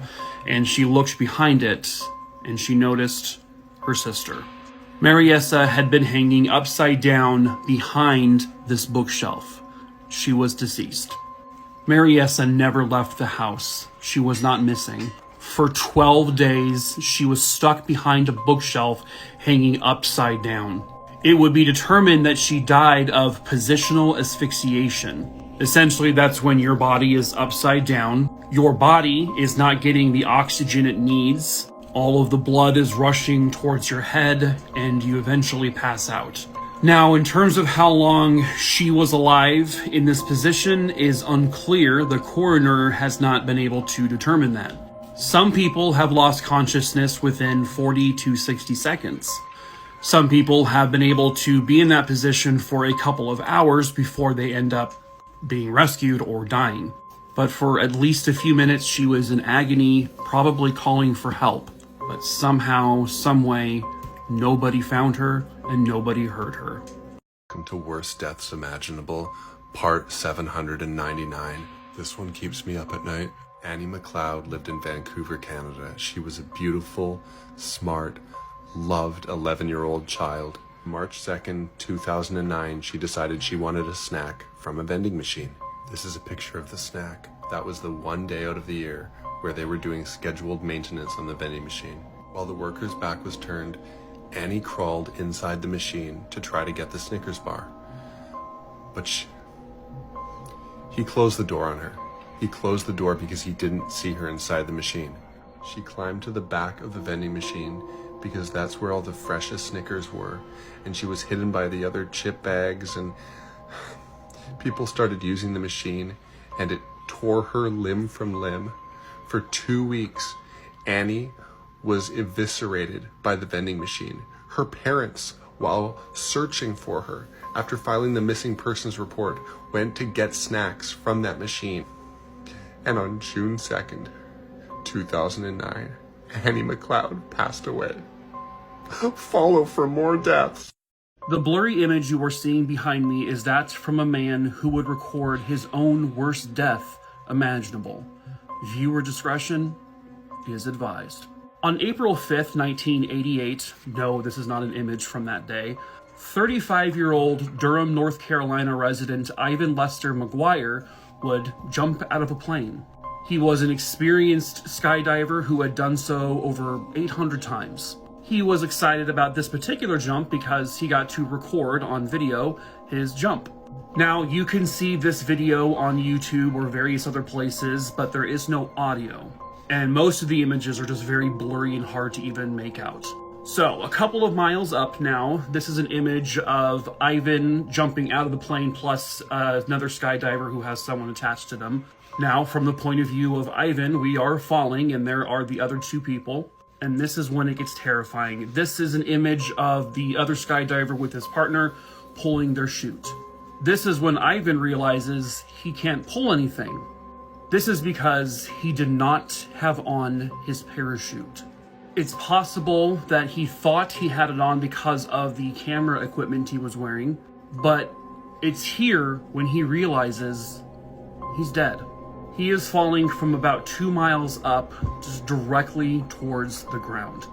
and she looked behind it, and she noticed her sister. Mariessa had been hanging upside down behind this bookshelf. She was deceased. Mariessa never left the house. She was not missing. For 12 days, she was stuck behind a bookshelf hanging upside down. It would be determined that she died of positional asphyxiation. Essentially, that's when your body is upside down. Your body is not getting the oxygen it needs. All of the blood is rushing towards your head, and you eventually pass out. Now, in terms of how long she was alive in this position is unclear. The coroner has not been able to determine that. Some people have lost consciousness within 40 to 60 seconds. Some people have been able to be in that position for a couple of hours before they end up being rescued or dying. But for at least a few minutes, she was in agony, probably calling for help. But somehow, someway, nobody found her and nobody heard her. Welcome to Worst Deaths Imaginable, part 799. This one keeps me up at night. Annie McLeod lived in Vancouver, Canada. She was a beautiful, smart, loved 11-year-old child. March 2nd, 2009, she decided she wanted a snack from a vending machine. This is a picture of the snack. That was the one day out of the year where they were doing scheduled maintenance on the vending machine. While the worker's back was turned, Annie crawled inside the machine to try to get the Snickers bar. But he closed the door on her. He closed the door because he didn't see her inside the machine. She climbed to the back of the vending machine because that's where all the freshest Snickers were, and she was hidden by the other chip bags, and people started using the machine, and it tore her limb from limb. For 2 weeks, Annie was eviscerated by the vending machine. Her parents while searching for her after filing the missing persons report, went to get snacks from that machine. And on June 2nd, 2009, Annie McLeod passed away. Follow for more deaths. The blurry image you are seeing behind me is that from a man who would record his own worst death imaginable. Viewer discretion is advised. On April 5th, 1988, no, this is not an image from that day, 35-year-old Durham, North Carolina resident Ivan Lester McGuire would jump out of a plane. He was an experienced skydiver who had done so over 800 times. He was excited about this particular jump because he got to record on video his jump. Now, you can see this video on YouTube or various other places, but there is no audio. And most of the images are just very blurry and hard to even make out. So, a couple of miles up now, this is an image of Ivan jumping out of the plane plus another skydiver who has someone attached to them. Now, from the point of view of Ivan, we are falling and there are the other two people. And this is when it gets terrifying. This is an image of the other skydiver with his partner pulling their chute. This is when Ivan realizes he can't pull anything. This is because he did not have on his parachute. It's possible that he thought he had it on because of the camera equipment he was wearing, but it's here when he realizes he's dead. He is falling from about 2 miles up, just directly towards the ground.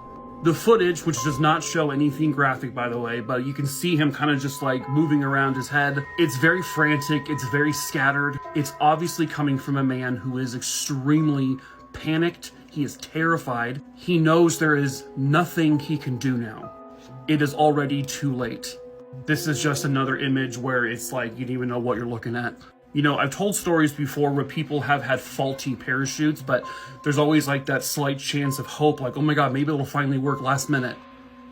The footage, which does not show anything graphic, by the way, but you can see him kind of just like moving around his head. It's very frantic, it's very scattered. It's obviously coming from a man who is extremely panicked. He is terrified. He knows there is nothing he can do now. It is already too late. This is just another image where it's like you don't even know what you're looking at. You know, I've told stories before where people have had faulty parachutes, but there's always like that slight chance of hope, like, oh my God, maybe it'll finally work last minute.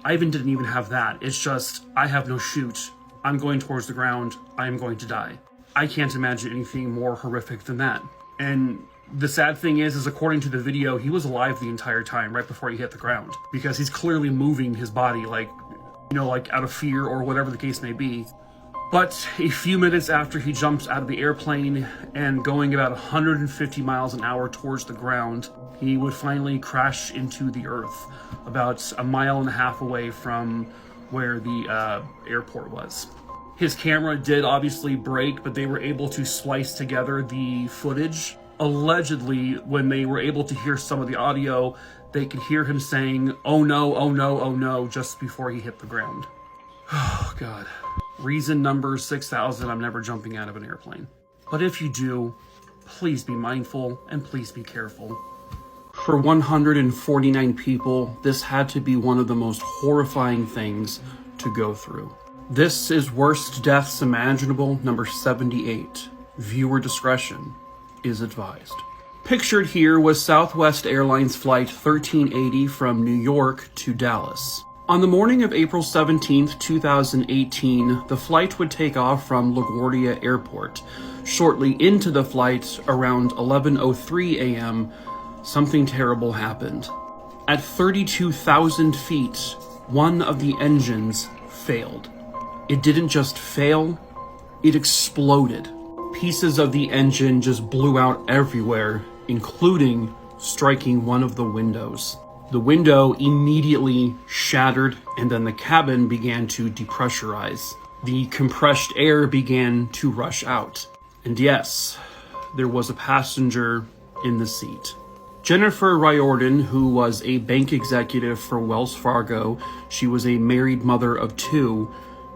Ivan didn't even have that. It's just, I have no chute. I'm going towards the ground. I am going to die. I can't imagine anything more horrific than that. And the sad thing is according to the video, he was alive the entire time right before he hit the ground, because he's clearly moving his body like, you know, like out of fear or whatever the case may be. But a few minutes after he jumps out of the airplane and going about 150 miles an hour towards the ground, he would finally crash into the earth about 1.5 miles away from where the airport was. His camera did obviously break, but they were able to splice together the footage. Allegedly, when they were able to hear some of the audio, they could hear him saying, "Oh no, oh no, oh no," just before he hit the ground. Oh God. Reason number 6,000, I'm never jumping out of an airplane. But if you do, please be mindful and please be careful. For 149 people, this had to be one of the most horrifying things to go through. This is Worst Deaths Imaginable, number 78. Viewer discretion is advised. Pictured here was Southwest Airlines Flight 1380 from New York to Dallas. On the morning of April 17th, 2018, the flight would take off from LaGuardia Airport. Shortly into the flight, around 11:03 a.m., something terrible happened. At 32,000 feet, one of the engines failed. It didn't just fail, it exploded. Pieces of the engine just blew out everywhere, including striking one of the windows. The window immediately shattered, and then the cabin began to depressurize. The compressed air began to rush out. And yes, there was a passenger in the seat. Jennifer Riordan, who was a bank executive for Wells Fargo, she was a married mother of 2,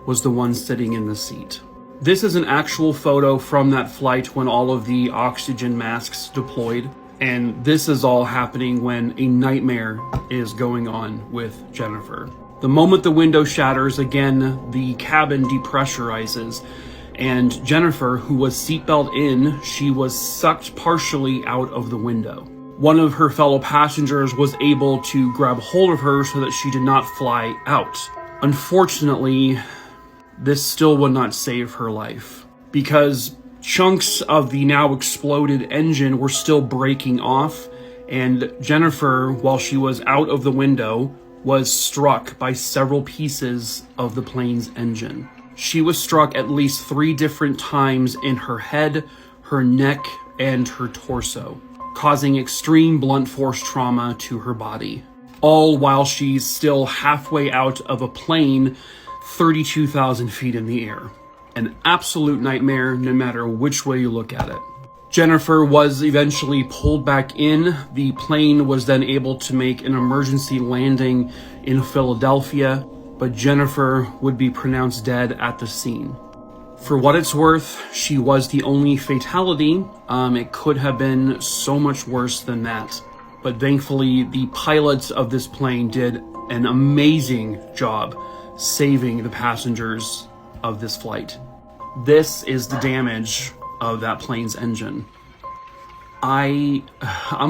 was the one sitting in the seat. This is an actual photo from that flight when all of the oxygen masks deployed. And this is all happening when a nightmare is going on with Jennifer. The moment the window shatters, again, the cabin depressurizes. And Jennifer, who was seatbelt in, she was sucked partially out of the window. One of her fellow passengers was able to grab hold of her so that she did not fly out. Unfortunately, this still would not save her life, because chunks of the now exploded engine were still breaking off, and Jennifer, while she was out of the window, was struck by several pieces of the plane's engine. She was struck at least 3 different times in her head, her neck, and her torso, causing extreme blunt force trauma to her body, all while she's still halfway out of a plane 32,000 feet in the air. An absolute nightmare, no matter which way you look at it. Jennifer was eventually pulled back in. The plane was then able to make an emergency landing in Philadelphia, but Jennifer would be pronounced dead at the scene. For what it's worth, she was the only fatality. It could have been so much worse than that. But thankfully, the pilots of this plane did an amazing job saving the passengers of this flight. This is the damage of that plane's engine. I'm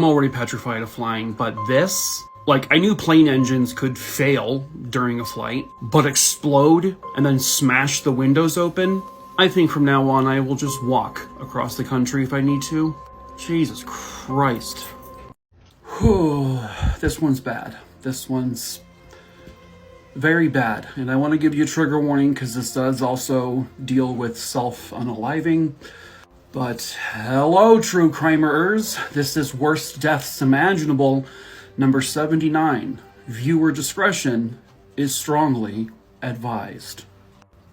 already petrified of flying, but this, like, I knew plane engines could fail during a flight, but explode and then smash the windows open? I think from now on I will just walk across the country if I need to. Jesus Christ. Whew, this one's bad. This one's very bad. And I want to give you a trigger warning because this does also deal with self-unaliving. But hello, true crimerers. This is Worst Deaths Imaginable, number 79. Viewer discretion is strongly advised.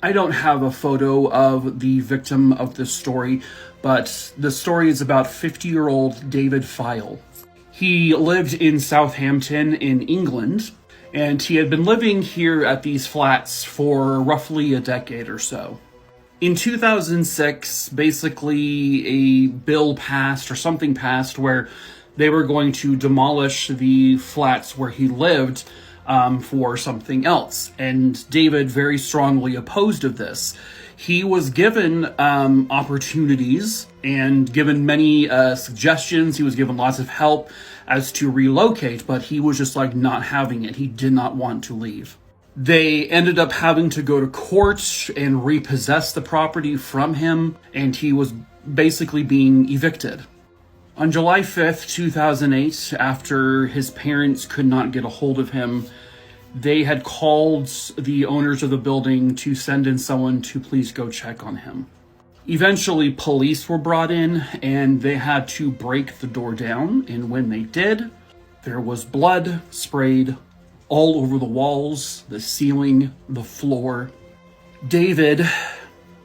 I don't have a photo of the victim of this story, but the story is about 50-year-old David File. He lived in Southampton in England, and he had been living here at these flats for roughly a decade or so. In 2006, basically a bill passed or something passed where they were going to demolish the flats where he lived for something else. And David very strongly opposed of this. He was given opportunities and given many suggestions. He was given lots of help as to relocate, but he was just like not having it. He did not want to leave. They ended up having to go to court and repossess the property from him, and he was basically being evicted. On July 5th, 2008, after his parents could not get a hold of him, they had called the owners of the building to send in someone to please go check on him. Eventually, police were brought in, and they had to break the door down, and when they did, there was blood sprayed all over the walls, the ceiling, the floor. David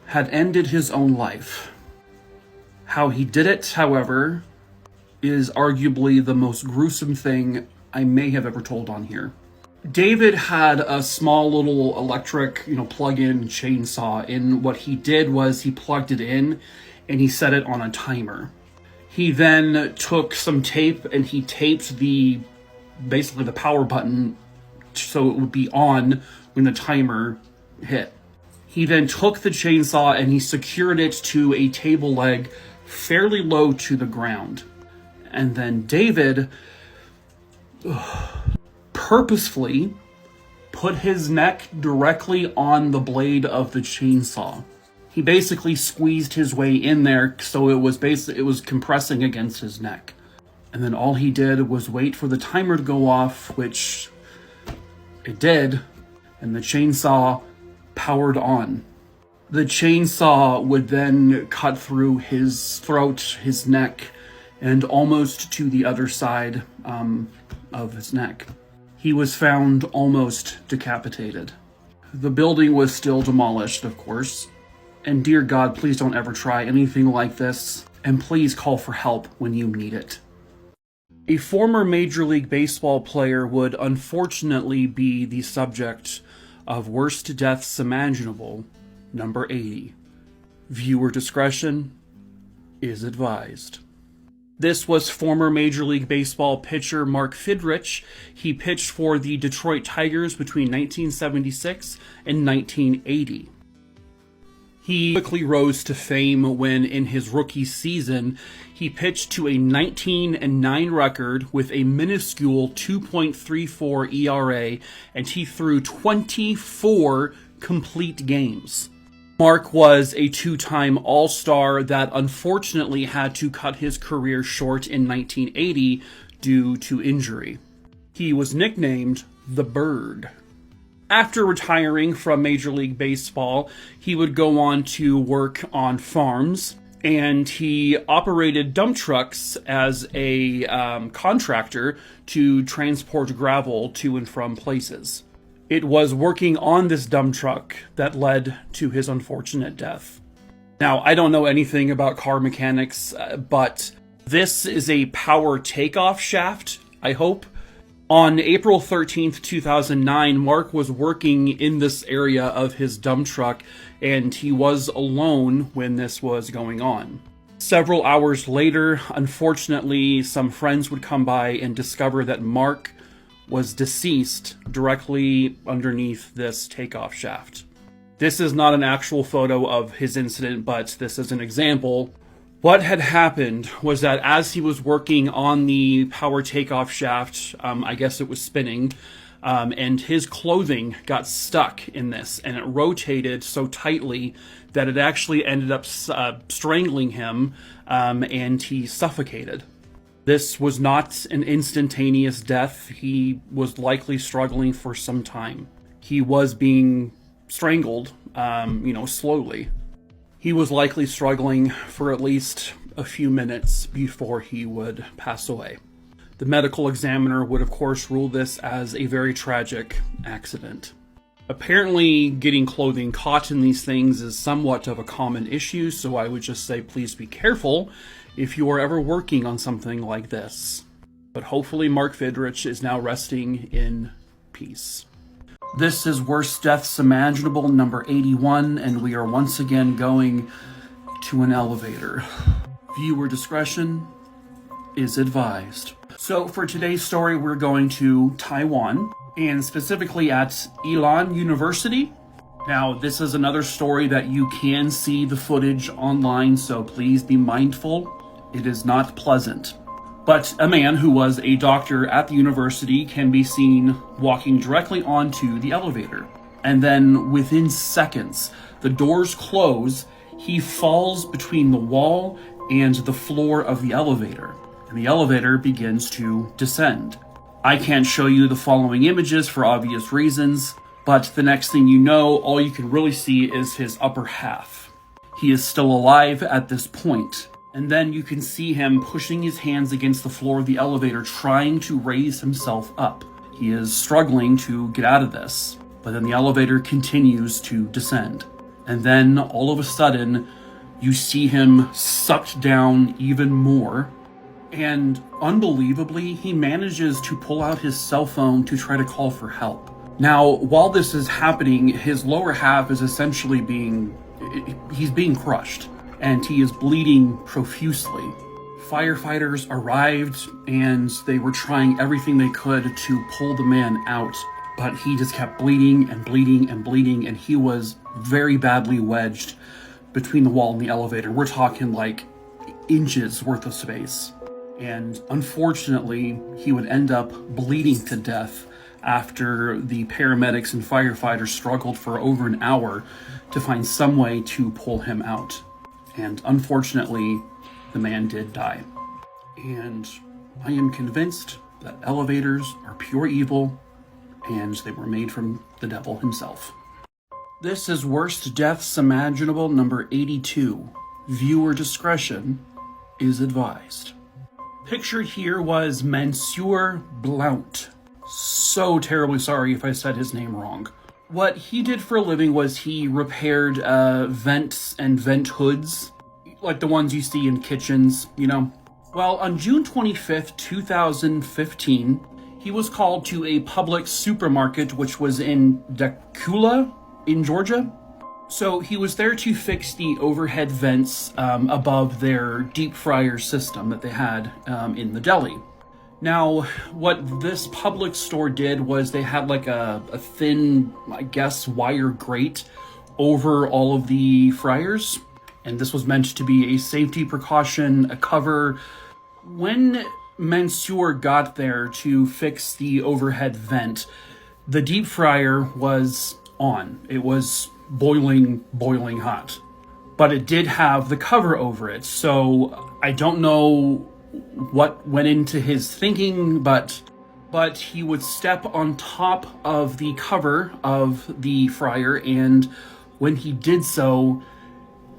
had ended his own life. How he did it, however, is arguably the most gruesome thing I may have ever told on here. David had a small little electric, plug-in chainsaw, and what he did was he plugged it in and he set it on a timer. He then took some tape and he taped basically the power button so it would be on when the timer hit. He then took the chainsaw and he secured it to a table leg fairly low to the ground. And then David purposefully put his neck directly on the blade of the chainsaw. He basically squeezed his way in there so it was compressing against his neck. And then all he did was wait for the timer to go off, which it did, and the chainsaw powered on. The chainsaw would then cut through his throat, his neck, and almost to the other side of his neck. He was found almost decapitated. The building was still demolished, of course. And dear God, please don't ever try anything like this. And please call for help when you need it. A former Major League Baseball player would unfortunately be the subject of Worst Deaths Imaginable, number 80. Viewer discretion is advised. This was former Major League Baseball pitcher Mark Fidrich. He pitched for the Detroit Tigers between 1976 and 1980. He quickly rose to fame when, in his rookie season, he pitched to a 19-9 record with a minuscule 2.34 ERA, and he threw 24 complete games. Mark was a two-time All-Star that unfortunately had to cut his career short in 1980 due to injury. He was nicknamed the Bird. After retiring from Major League Baseball, he would go on to work on farms, and he operated dump trucks as a contractor to transport gravel to and from places. It was working on this dump truck that led to his unfortunate death. Now, I don't know anything about car mechanics, but this is a power takeoff shaft, I hope. On April 13th, 2009, Mark was working in this area of his dump truck, and he was alone when this was going on. Several hours later, unfortunately, some friends would come by and discover that Mark was deceased directly underneath this takeoff shaft. This is not an actual photo of his incident, but this is an example. What had happened was that as he was working on the power takeoff shaft, I guess it was spinning, and his clothing got stuck in this, and it rotated so tightly that it actually ended up strangling him, and he suffocated. This was not an instantaneous death. He was likely struggling for some time. He was being strangled, slowly. He was likely struggling for at least a few minutes before he would pass away. The medical examiner would, of course, rule this as a very tragic accident. Apparently, getting clothing caught in these things is somewhat of a common issue, so I would just say please be careful if you are ever working on something like this. But hopefully Mark Fidrich is now resting in peace. This is Worst Deaths Imaginable, number 81, and we are once again going to an elevator. Viewer discretion is advised. So for today's story, we're going to Taiwan, and specifically at Ilan University. Now, this is another story that you can see the footage online, so please be mindful. It is not pleasant. But a man who was a doctor at the university can be seen walking directly onto the elevator. And then within seconds, the doors close, he falls between the wall and the floor of the elevator. And the elevator begins to descend. I can't show you the following images for obvious reasons, but the next thing you know, all you can really see is his upper half. He is still alive at this point. And then you can see him pushing his hands against the floor of the elevator, trying to raise himself up. He is struggling to get out of this, but then the elevator continues to descend. And then, all of a sudden, you see him sucked down even more, and unbelievably, he manages to pull out his cell phone to try to call for help. Now, while this is happening, his lower half is essentially being crushed, and he is bleeding profusely. Firefighters arrived, and they were trying everything they could to pull the man out, but he just kept bleeding and bleeding and bleeding, and he was very badly wedged between the wall and the elevator. We're talking like inches worth of space. And unfortunately, he would end up bleeding to death after the paramedics and firefighters struggled for over an hour to find some way to pull him out. And unfortunately, the man did die. And I am convinced that elevators are pure evil, and they were made from the devil himself. This is Worst Deaths Imaginable, number 82. Viewer discretion is advised. Pictured here was Monsieur Blount. So terribly sorry if I said his name wrong. What he did for a living was he repaired vents and vent hoods, like the ones you see in kitchens, you know. Well, on June 25th, 2015, he was called to a public supermarket, which was in Dacula, in Georgia. So he was there to fix the overhead vents above their deep fryer system that they had in the deli. Now, what this public store did was they had like a thin, I guess, wire grate over all of the fryers. And this was meant to be a safety precaution, a cover. When Monsieur got there to fix the overhead vent, the deep fryer was on. It was boiling hot. But it did have the cover over it. So I don't know what went into his thinking, but but he would step on top of the cover of the fryer, and when he did so,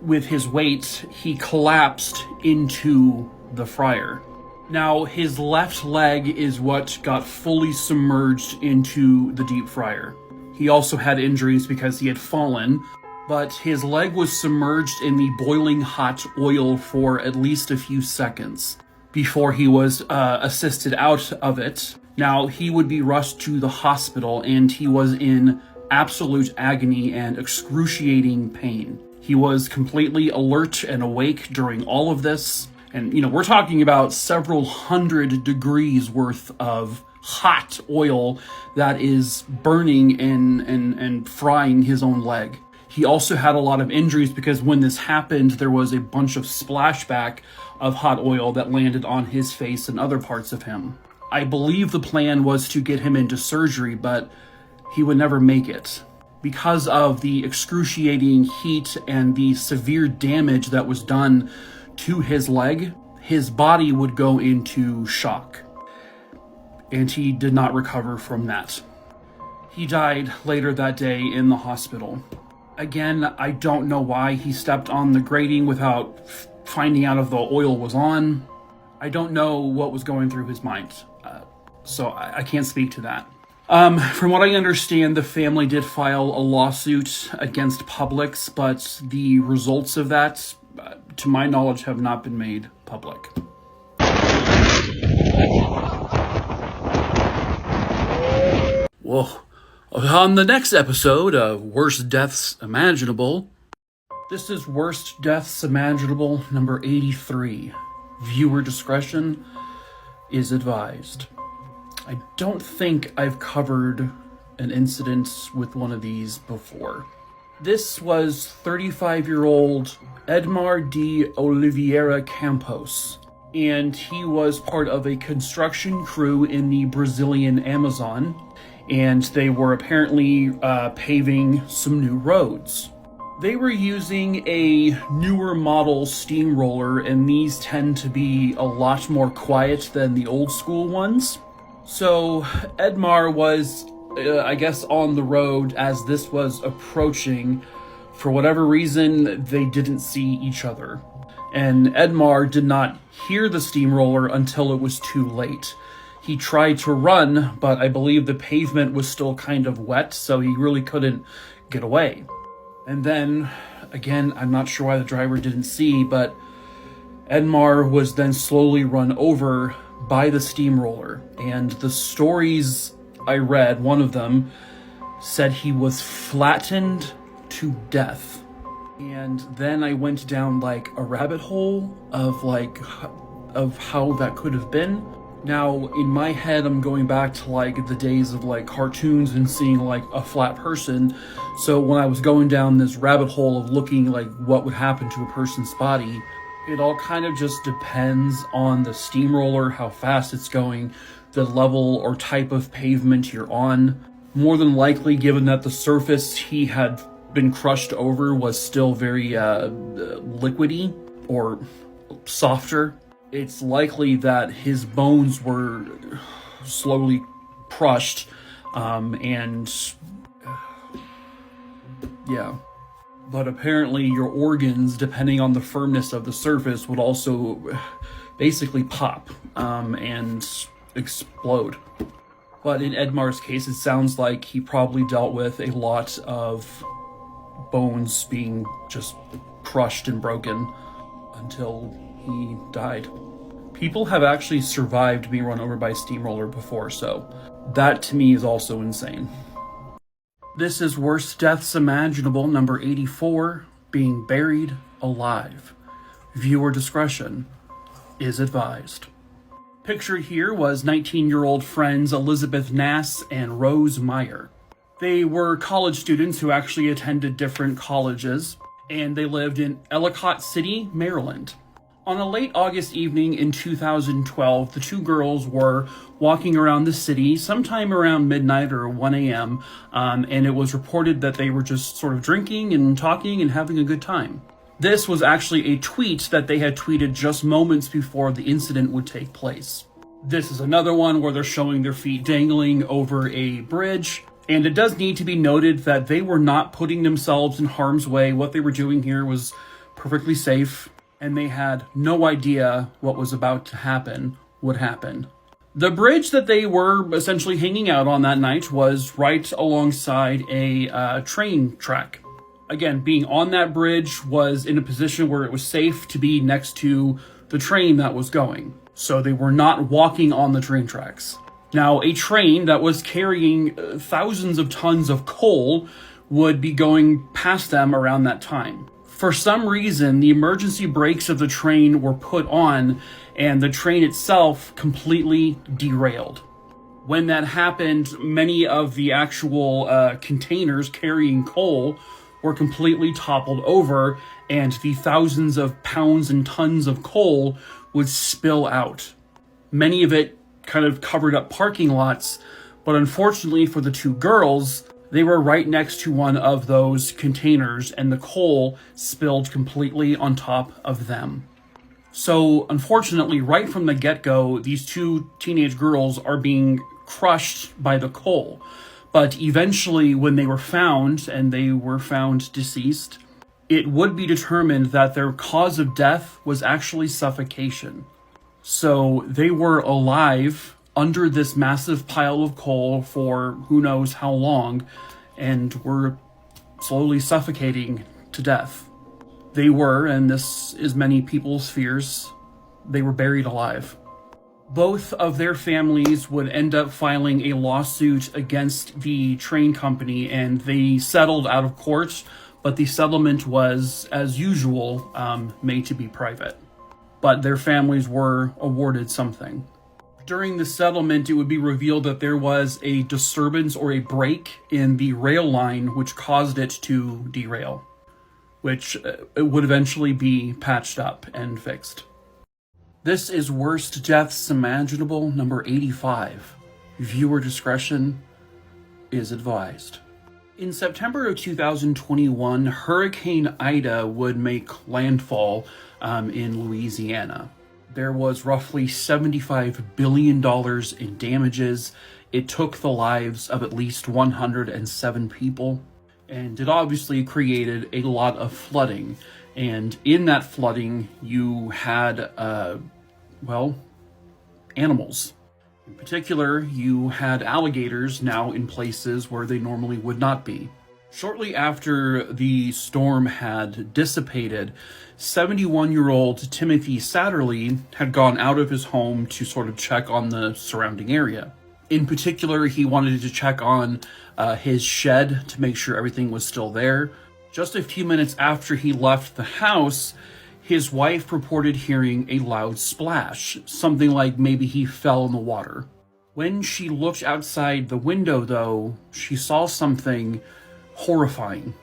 with his weight, he collapsed into the fryer. Now, his left leg is what got fully submerged into the deep fryer. He also had injuries because he had fallen, but his leg was submerged in the boiling hot oil for at least a few seconds before he was assisted out of it. Now, he would be rushed to the hospital, and he was in absolute agony and excruciating pain. He was completely alert and awake during all of this. And, we're talking about several hundred degrees worth of hot oil that is burning and frying his own leg. He also had a lot of injuries because when this happened, there was a bunch of splashback of hot oil that landed on his face and other parts of him. I believe the plan was to get him into surgery, but he would never make it. Because of the excruciating heat and the severe damage that was done to his leg, his body would go into shock, and he did not recover from that. He died later that day in the hospital. Again, I don't know why he stepped on the grating without finding out if the oil was on. I don't know what was going through his mind, so I can't speak to that. From what I understand, the family did file a lawsuit against Publix, but the results of that, to my knowledge, have not been made public. Well, on the next episode of Worst Deaths Imaginable, this is Worst Deaths Imaginable number 83. Viewer discretion is advised. I don't think I've covered an incident with one of these before. This was 35-year-old Edmar de Oliveira Campos, and he was part of a construction crew in the Brazilian Amazon, and they were apparently paving some new roads. They were using a newer model steamroller, and these tend to be a lot more quiet than the old school ones. So Edmar was, I guess, on the road as this was approaching. For whatever reason, they didn't see each other. And Edmar did not hear the steamroller until it was too late. He tried to run, but I believe the pavement was still kind of wet, so he really couldn't get away. And then, again, I'm not sure why the driver didn't see, but Edmar was then slowly run over by the steamroller, and the stories I read, one of them said he was flattened to death. And then I went down like a rabbit hole of how that could have been. Now in my head I'm going back to like the days of like cartoons and seeing like a flat person. So when I was going down this rabbit hole of looking like what would happen to a person's body, it all kind of just depends on the steamroller, how fast it's going, the level or type of pavement you're on. More than likely, given that the surface he had been crushed over was still very liquidy or softer, it's likely that his bones were slowly crushed, yeah. But apparently your organs, depending on the firmness of the surface, would also basically pop and explode. But in Edmar's case, it sounds like he probably dealt with a lot of bones being just crushed and broken until he died. People have actually survived being run over by a steamroller before, so that to me is also insane. This is Worst Deaths Imaginable number 84, being buried alive. Viewer discretion is advised. Pictured here was 19-year-old friends Elizabeth Nass and Rose Meyer. They were college students who actually attended different colleges, and they lived in Ellicott City, Maryland. On a late August evening in 2012, the two girls were walking around the city sometime around midnight or 1 a.m., and it was reported that they were just sort of drinking and talking and having a good time. This was actually a tweet that they had tweeted just moments before the incident would take place. This is another one where they're showing their feet dangling over a bridge. And it does need to be noted that they were not putting themselves in harm's way. What they were doing here was perfectly safe, and they had no idea what was about to happen would happen. The bridge that they were essentially hanging out on that night was right alongside a train track. Again, being on that bridge was in a position where it was safe to be next to the train that was going. So they were not walking on the train tracks. Now, a train that was carrying thousands of tons of coal would be going past them around that time. For some reason, the emergency brakes of the train were put on, and the train itself completely derailed. When that happened, many of the actual containers carrying coal were completely toppled over, and the thousands of pounds and tons of coal would spill out. Many of it kind of covered up parking lots, but unfortunately for the two girls, they were right next to one of those containers, and the coal spilled completely on top of them. So, unfortunately, right from the get-go, these two teenage girls are being crushed by the coal. But eventually, when they were found, and they were found deceased, it would be determined that their cause of death was actually suffocation. So, they were alive under this massive pile of coal for who knows how long, and were slowly suffocating to death. They were, and this is many people's fears, they were buried alive. Both of their families would end up filing a lawsuit against the train company, and they settled out of court, but the settlement was, as usual, made to be private. But their families were awarded something. During the settlement, it would be revealed that there was a disturbance or a break in the rail line which caused it to derail, which it would eventually be patched up and fixed. This is Worst Deaths Imaginable, number 85. Viewer discretion is advised. In September of 2021, Hurricane Ida would make landfall in Louisiana. There was roughly $75 billion in damages. It took the lives of at least 107 people, and it obviously created a lot of flooding. And in that flooding, you had, animals. In particular, you had alligators now in places where they normally would not be. Shortly after the storm had dissipated, 71-year-old Timothy Satterley had gone out of his home to sort of check on the surrounding area. In particular, he wanted to check on his shed to make sure everything was still there. Just a few minutes after he left the house, his wife reported hearing a loud splash, something like maybe he fell in the water. When she looked outside the window, though, she saw something horrifying.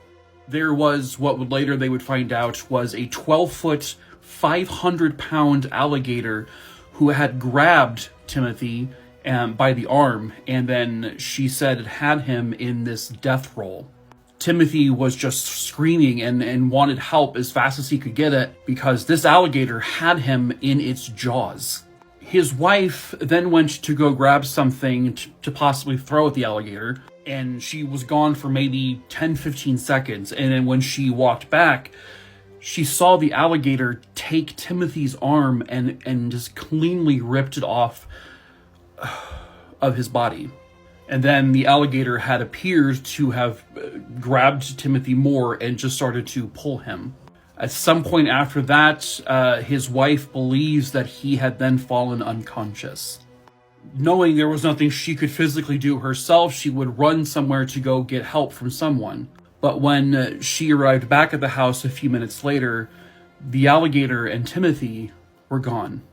There was what would later they would find out was a 12-foot, 500-pound alligator who had grabbed Timothy by the arm, and then she said it had him in this death roll. Timothy was just screaming and wanted help as fast as he could get it because this alligator had him in its jaws. His wife then went to go grab something to possibly throw at the alligator, and she was gone for maybe 10-15 seconds, and then when she walked back, she saw the alligator take Timothy's arm and just cleanly ripped it off of his body. And then the alligator had appeared to have grabbed Timothy more and just started to pull him. At some point after that, his wife believes that he had then fallen unconscious. Knowing there was nothing she could physically do herself, she would run somewhere to go get help from someone. But when she arrived back at the house a few minutes later, the alligator and Timothy were gone.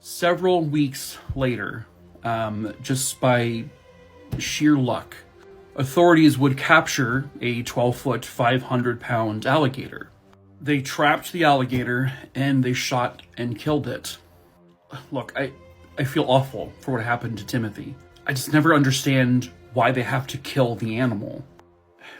Several weeks later, just by sheer luck, authorities would capture a 12-foot, 500-pound alligator. They trapped the alligator and they shot and killed it. Look, I feel awful for what happened to Timothy. I just never understand why they have to kill the animal.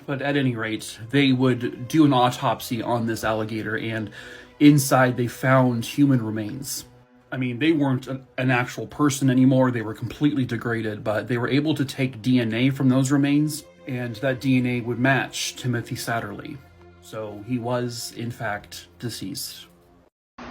But at any rate, they would do an autopsy on this alligator, and inside they found human remains. I mean, they weren't an actual person anymore. They were completely degraded, but they were able to take DNA from those remains, and that DNA would match Timothy Satterley. So he was, in fact, deceased.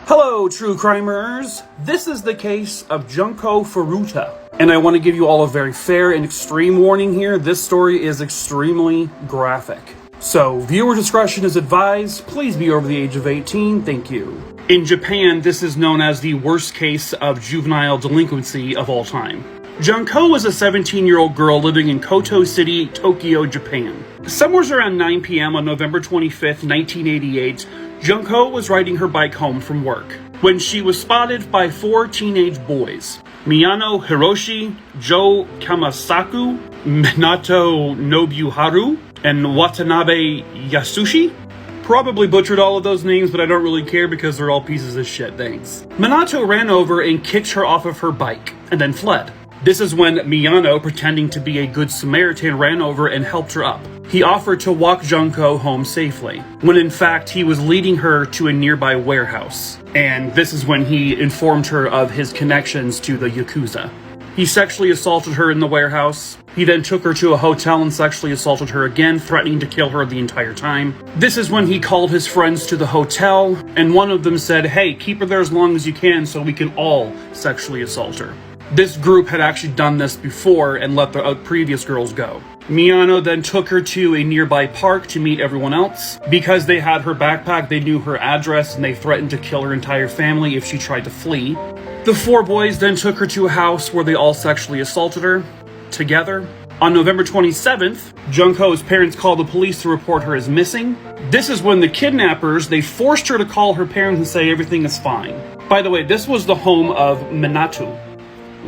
Hello, true crimerers. This is the case of Junko Furuta. And I want to give you all a very fair and extreme warning here. This story is extremely graphic. So, viewer discretion is advised. Please be over the age of 18. Thank you. In Japan, this is known as the worst case of juvenile delinquency of all time. Junko was a 17-year-old girl living in Koto City, Tokyo, Japan. Somewhere around 9 p.m. on November 25th, 1988, Junko was riding her bike home from work when she was spotted by 4 teenage boys: Miyano Hiroshi, Joe Kamasaku, Minato Nobuharu, and Watanabe Yasushi. Probably butchered all of those names, but I don't really care because they're all pieces of shit, thanks. Minato ran over and kicked her off of her bike, and then fled. This is when Miyano, pretending to be a good Samaritan, ran over and helped her up. He offered to walk Junko home safely, when in fact he was leading her to a nearby warehouse. And this is when he informed her of his connections to the Yakuza. He sexually assaulted her in the warehouse. He then took her to a hotel and sexually assaulted her again, threatening to kill her the entire time. This is when he called his friends to the hotel, and one of them said, "Hey, keep her there as long as you can so we can all sexually assault her." This group had actually done this before and let the previous girls go. Miyano then took her to a nearby park to meet everyone else. Because they had her backpack, they knew her address, and they threatened to kill her entire family if she tried to flee. The 4 boys then took her to a house where they all sexually assaulted her together. On November 27th, Junko's parents called the police to report her as missing. This is when the kidnappers, they forced her to call her parents and say everything is fine. By the way, this was the home of Minato,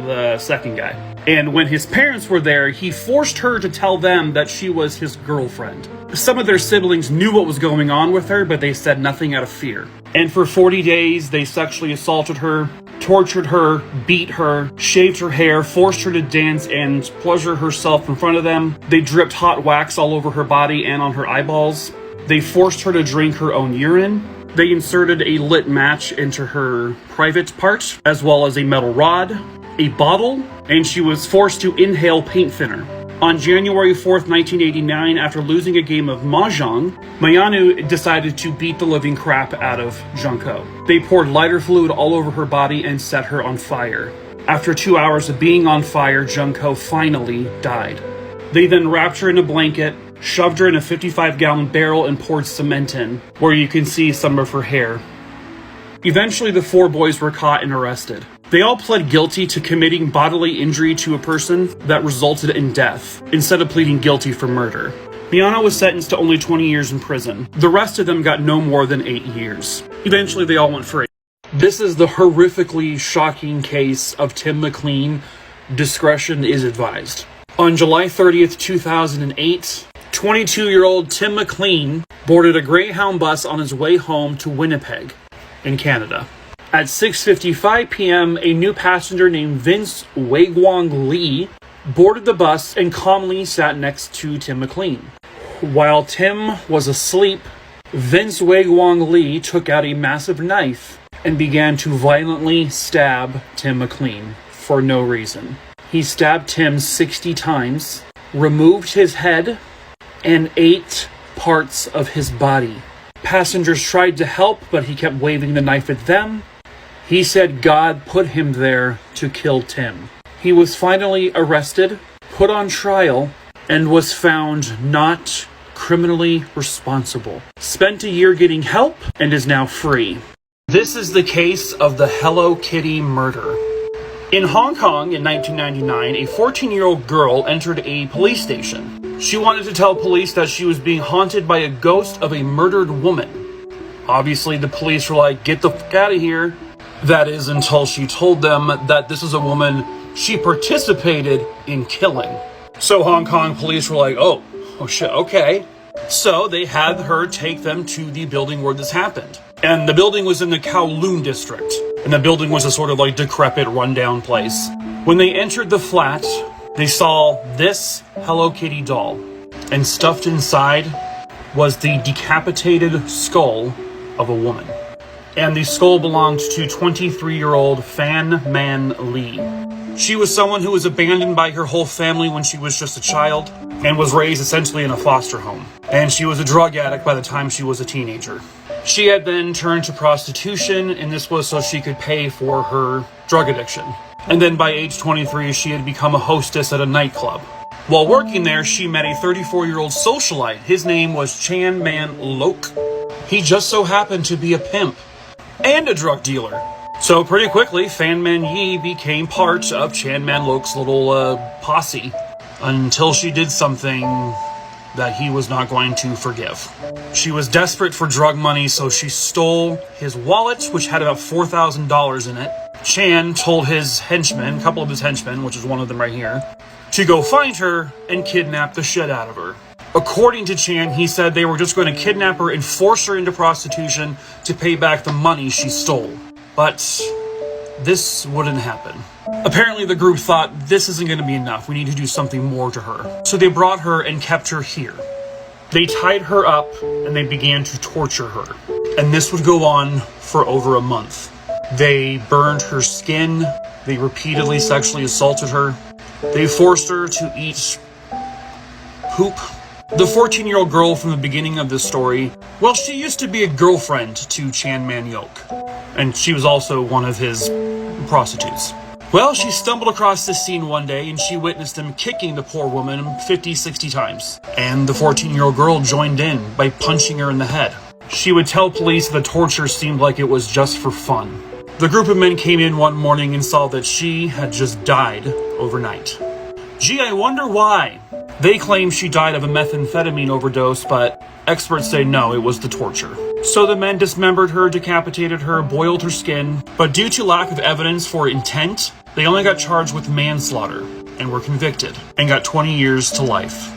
the second guy. And when his parents were there, he forced her to tell them that she was his girlfriend. Some of their siblings knew what was going on with her, but they said nothing out of fear. And for 40 days, they sexually assaulted her, tortured her, beat her, shaved her hair, forced her to dance and pleasure herself in front of them. They dripped hot wax all over her body and on her eyeballs. They forced her to drink her own urine. They inserted a lit match into her private part, as well as a metal rod, a bottle, and she was forced to inhale paint thinner. On January 4th, 1989, after losing a game of Mahjong, Miyano decided to beat the living crap out of Junko. They poured lighter fluid all over her body and set her on fire. After 2 hours of being on fire, Junko finally died. They then wrapped her in a blanket, shoved her in a 55-gallon barrel, and poured cement in, where you can see some of her hair. Eventually, the 4 boys were caught and arrested. They all pled guilty to committing bodily injury to a person that resulted in death, instead of pleading guilty for murder. Miyano was sentenced to only 20 years in prison. The rest of them got no more than 8 years. Eventually, they all went free. This is the horrifically shocking case of Tim McLean. Discretion is advised. On July 30th, 2008, 22-year-old Tim McLean boarded a Greyhound bus on his way home to Winnipeg, in Canada. At 6:55 p.m., a new passenger named Vince Waisbren Lee boarded the bus and calmly sat next to Tim McLean. While Tim was asleep, Vince Waisbren Lee took out a massive knife and began to violently stab Tim McLean for no reason. He stabbed Tim 60 times, removed his head, and 8 parts of his body. Passengers tried to help, but he kept waving the knife at them. He said God put him there to kill Tim. He was finally arrested, put on trial, and was found not criminally responsible. Spent a year getting help and is now free. This is the case of the Hello Kitty murder. In Hong Kong in 1999, a 14-year-old girl entered a police station. She wanted to tell police that she was being haunted by a ghost of a murdered woman. Obviously, the police were like, "Get the fuck out of here." That is until she told them that this is a woman she participated in killing. So Hong Kong police were like, oh shit, okay. So they had her take them to the building where this happened. And the building was in the Kowloon district. And the building was a sort of like decrepit, rundown place. When they entered the flat, they saw this Hello Kitty doll. And stuffed inside was the decapitated skull of a woman. and the skull belonged to 23-year-old Fan Man Lee. She was someone who was abandoned by her whole family when she was just a child, and was raised essentially in a foster home. And she was a drug addict by the time she was a teenager. She had then turned to prostitution, and this was so she could pay for her drug addiction. And then by age 23, she had become a hostess at a nightclub. While working there, she met a 34-year-old socialite. His name was Chan Man Lok. He just so happened to be a pimp and a drug dealer. So pretty quickly, Fan Man Yi became part of Chan Man Lok's little posse until she did something that he was not going to forgive. She was desperate for drug money, so she stole his wallet, which had about $4,000 in it. Chan told his henchmen, a couple of his henchmen, which is one of them right here, to go find her and kidnap the shit out of her. According to Chan, he said they were just going to kidnap her and force her into prostitution to pay back the money she stole. But this wouldn't happen. Apparently the group thought, this isn't going to be enough, we need to do something more to her. So they brought her and kept her here. They tied her up and they began to torture her. And this would go on for over a month. They burned her skin, they repeatedly sexually assaulted her, they forced her to eat poop. The 14-year-old girl from the beginning of this story, well, she used to be a girlfriend to Chan Man Yok, and she was also one of his prostitutes. Well, she stumbled across this scene one day and she witnessed him kicking the poor woman 50, 60 times. And the 14-year-old girl joined in by punching her in the head. She would tell police the torture seemed like it was just for fun. The group of men came in one morning and saw that she had just died overnight. Gee, I wonder why. They claim she died of a methamphetamine overdose, but experts say no, it was the torture. So the men dismembered her, decapitated her, boiled her skin, but due to lack of evidence for intent, they only got charged with manslaughter and were convicted and got 20 years to life.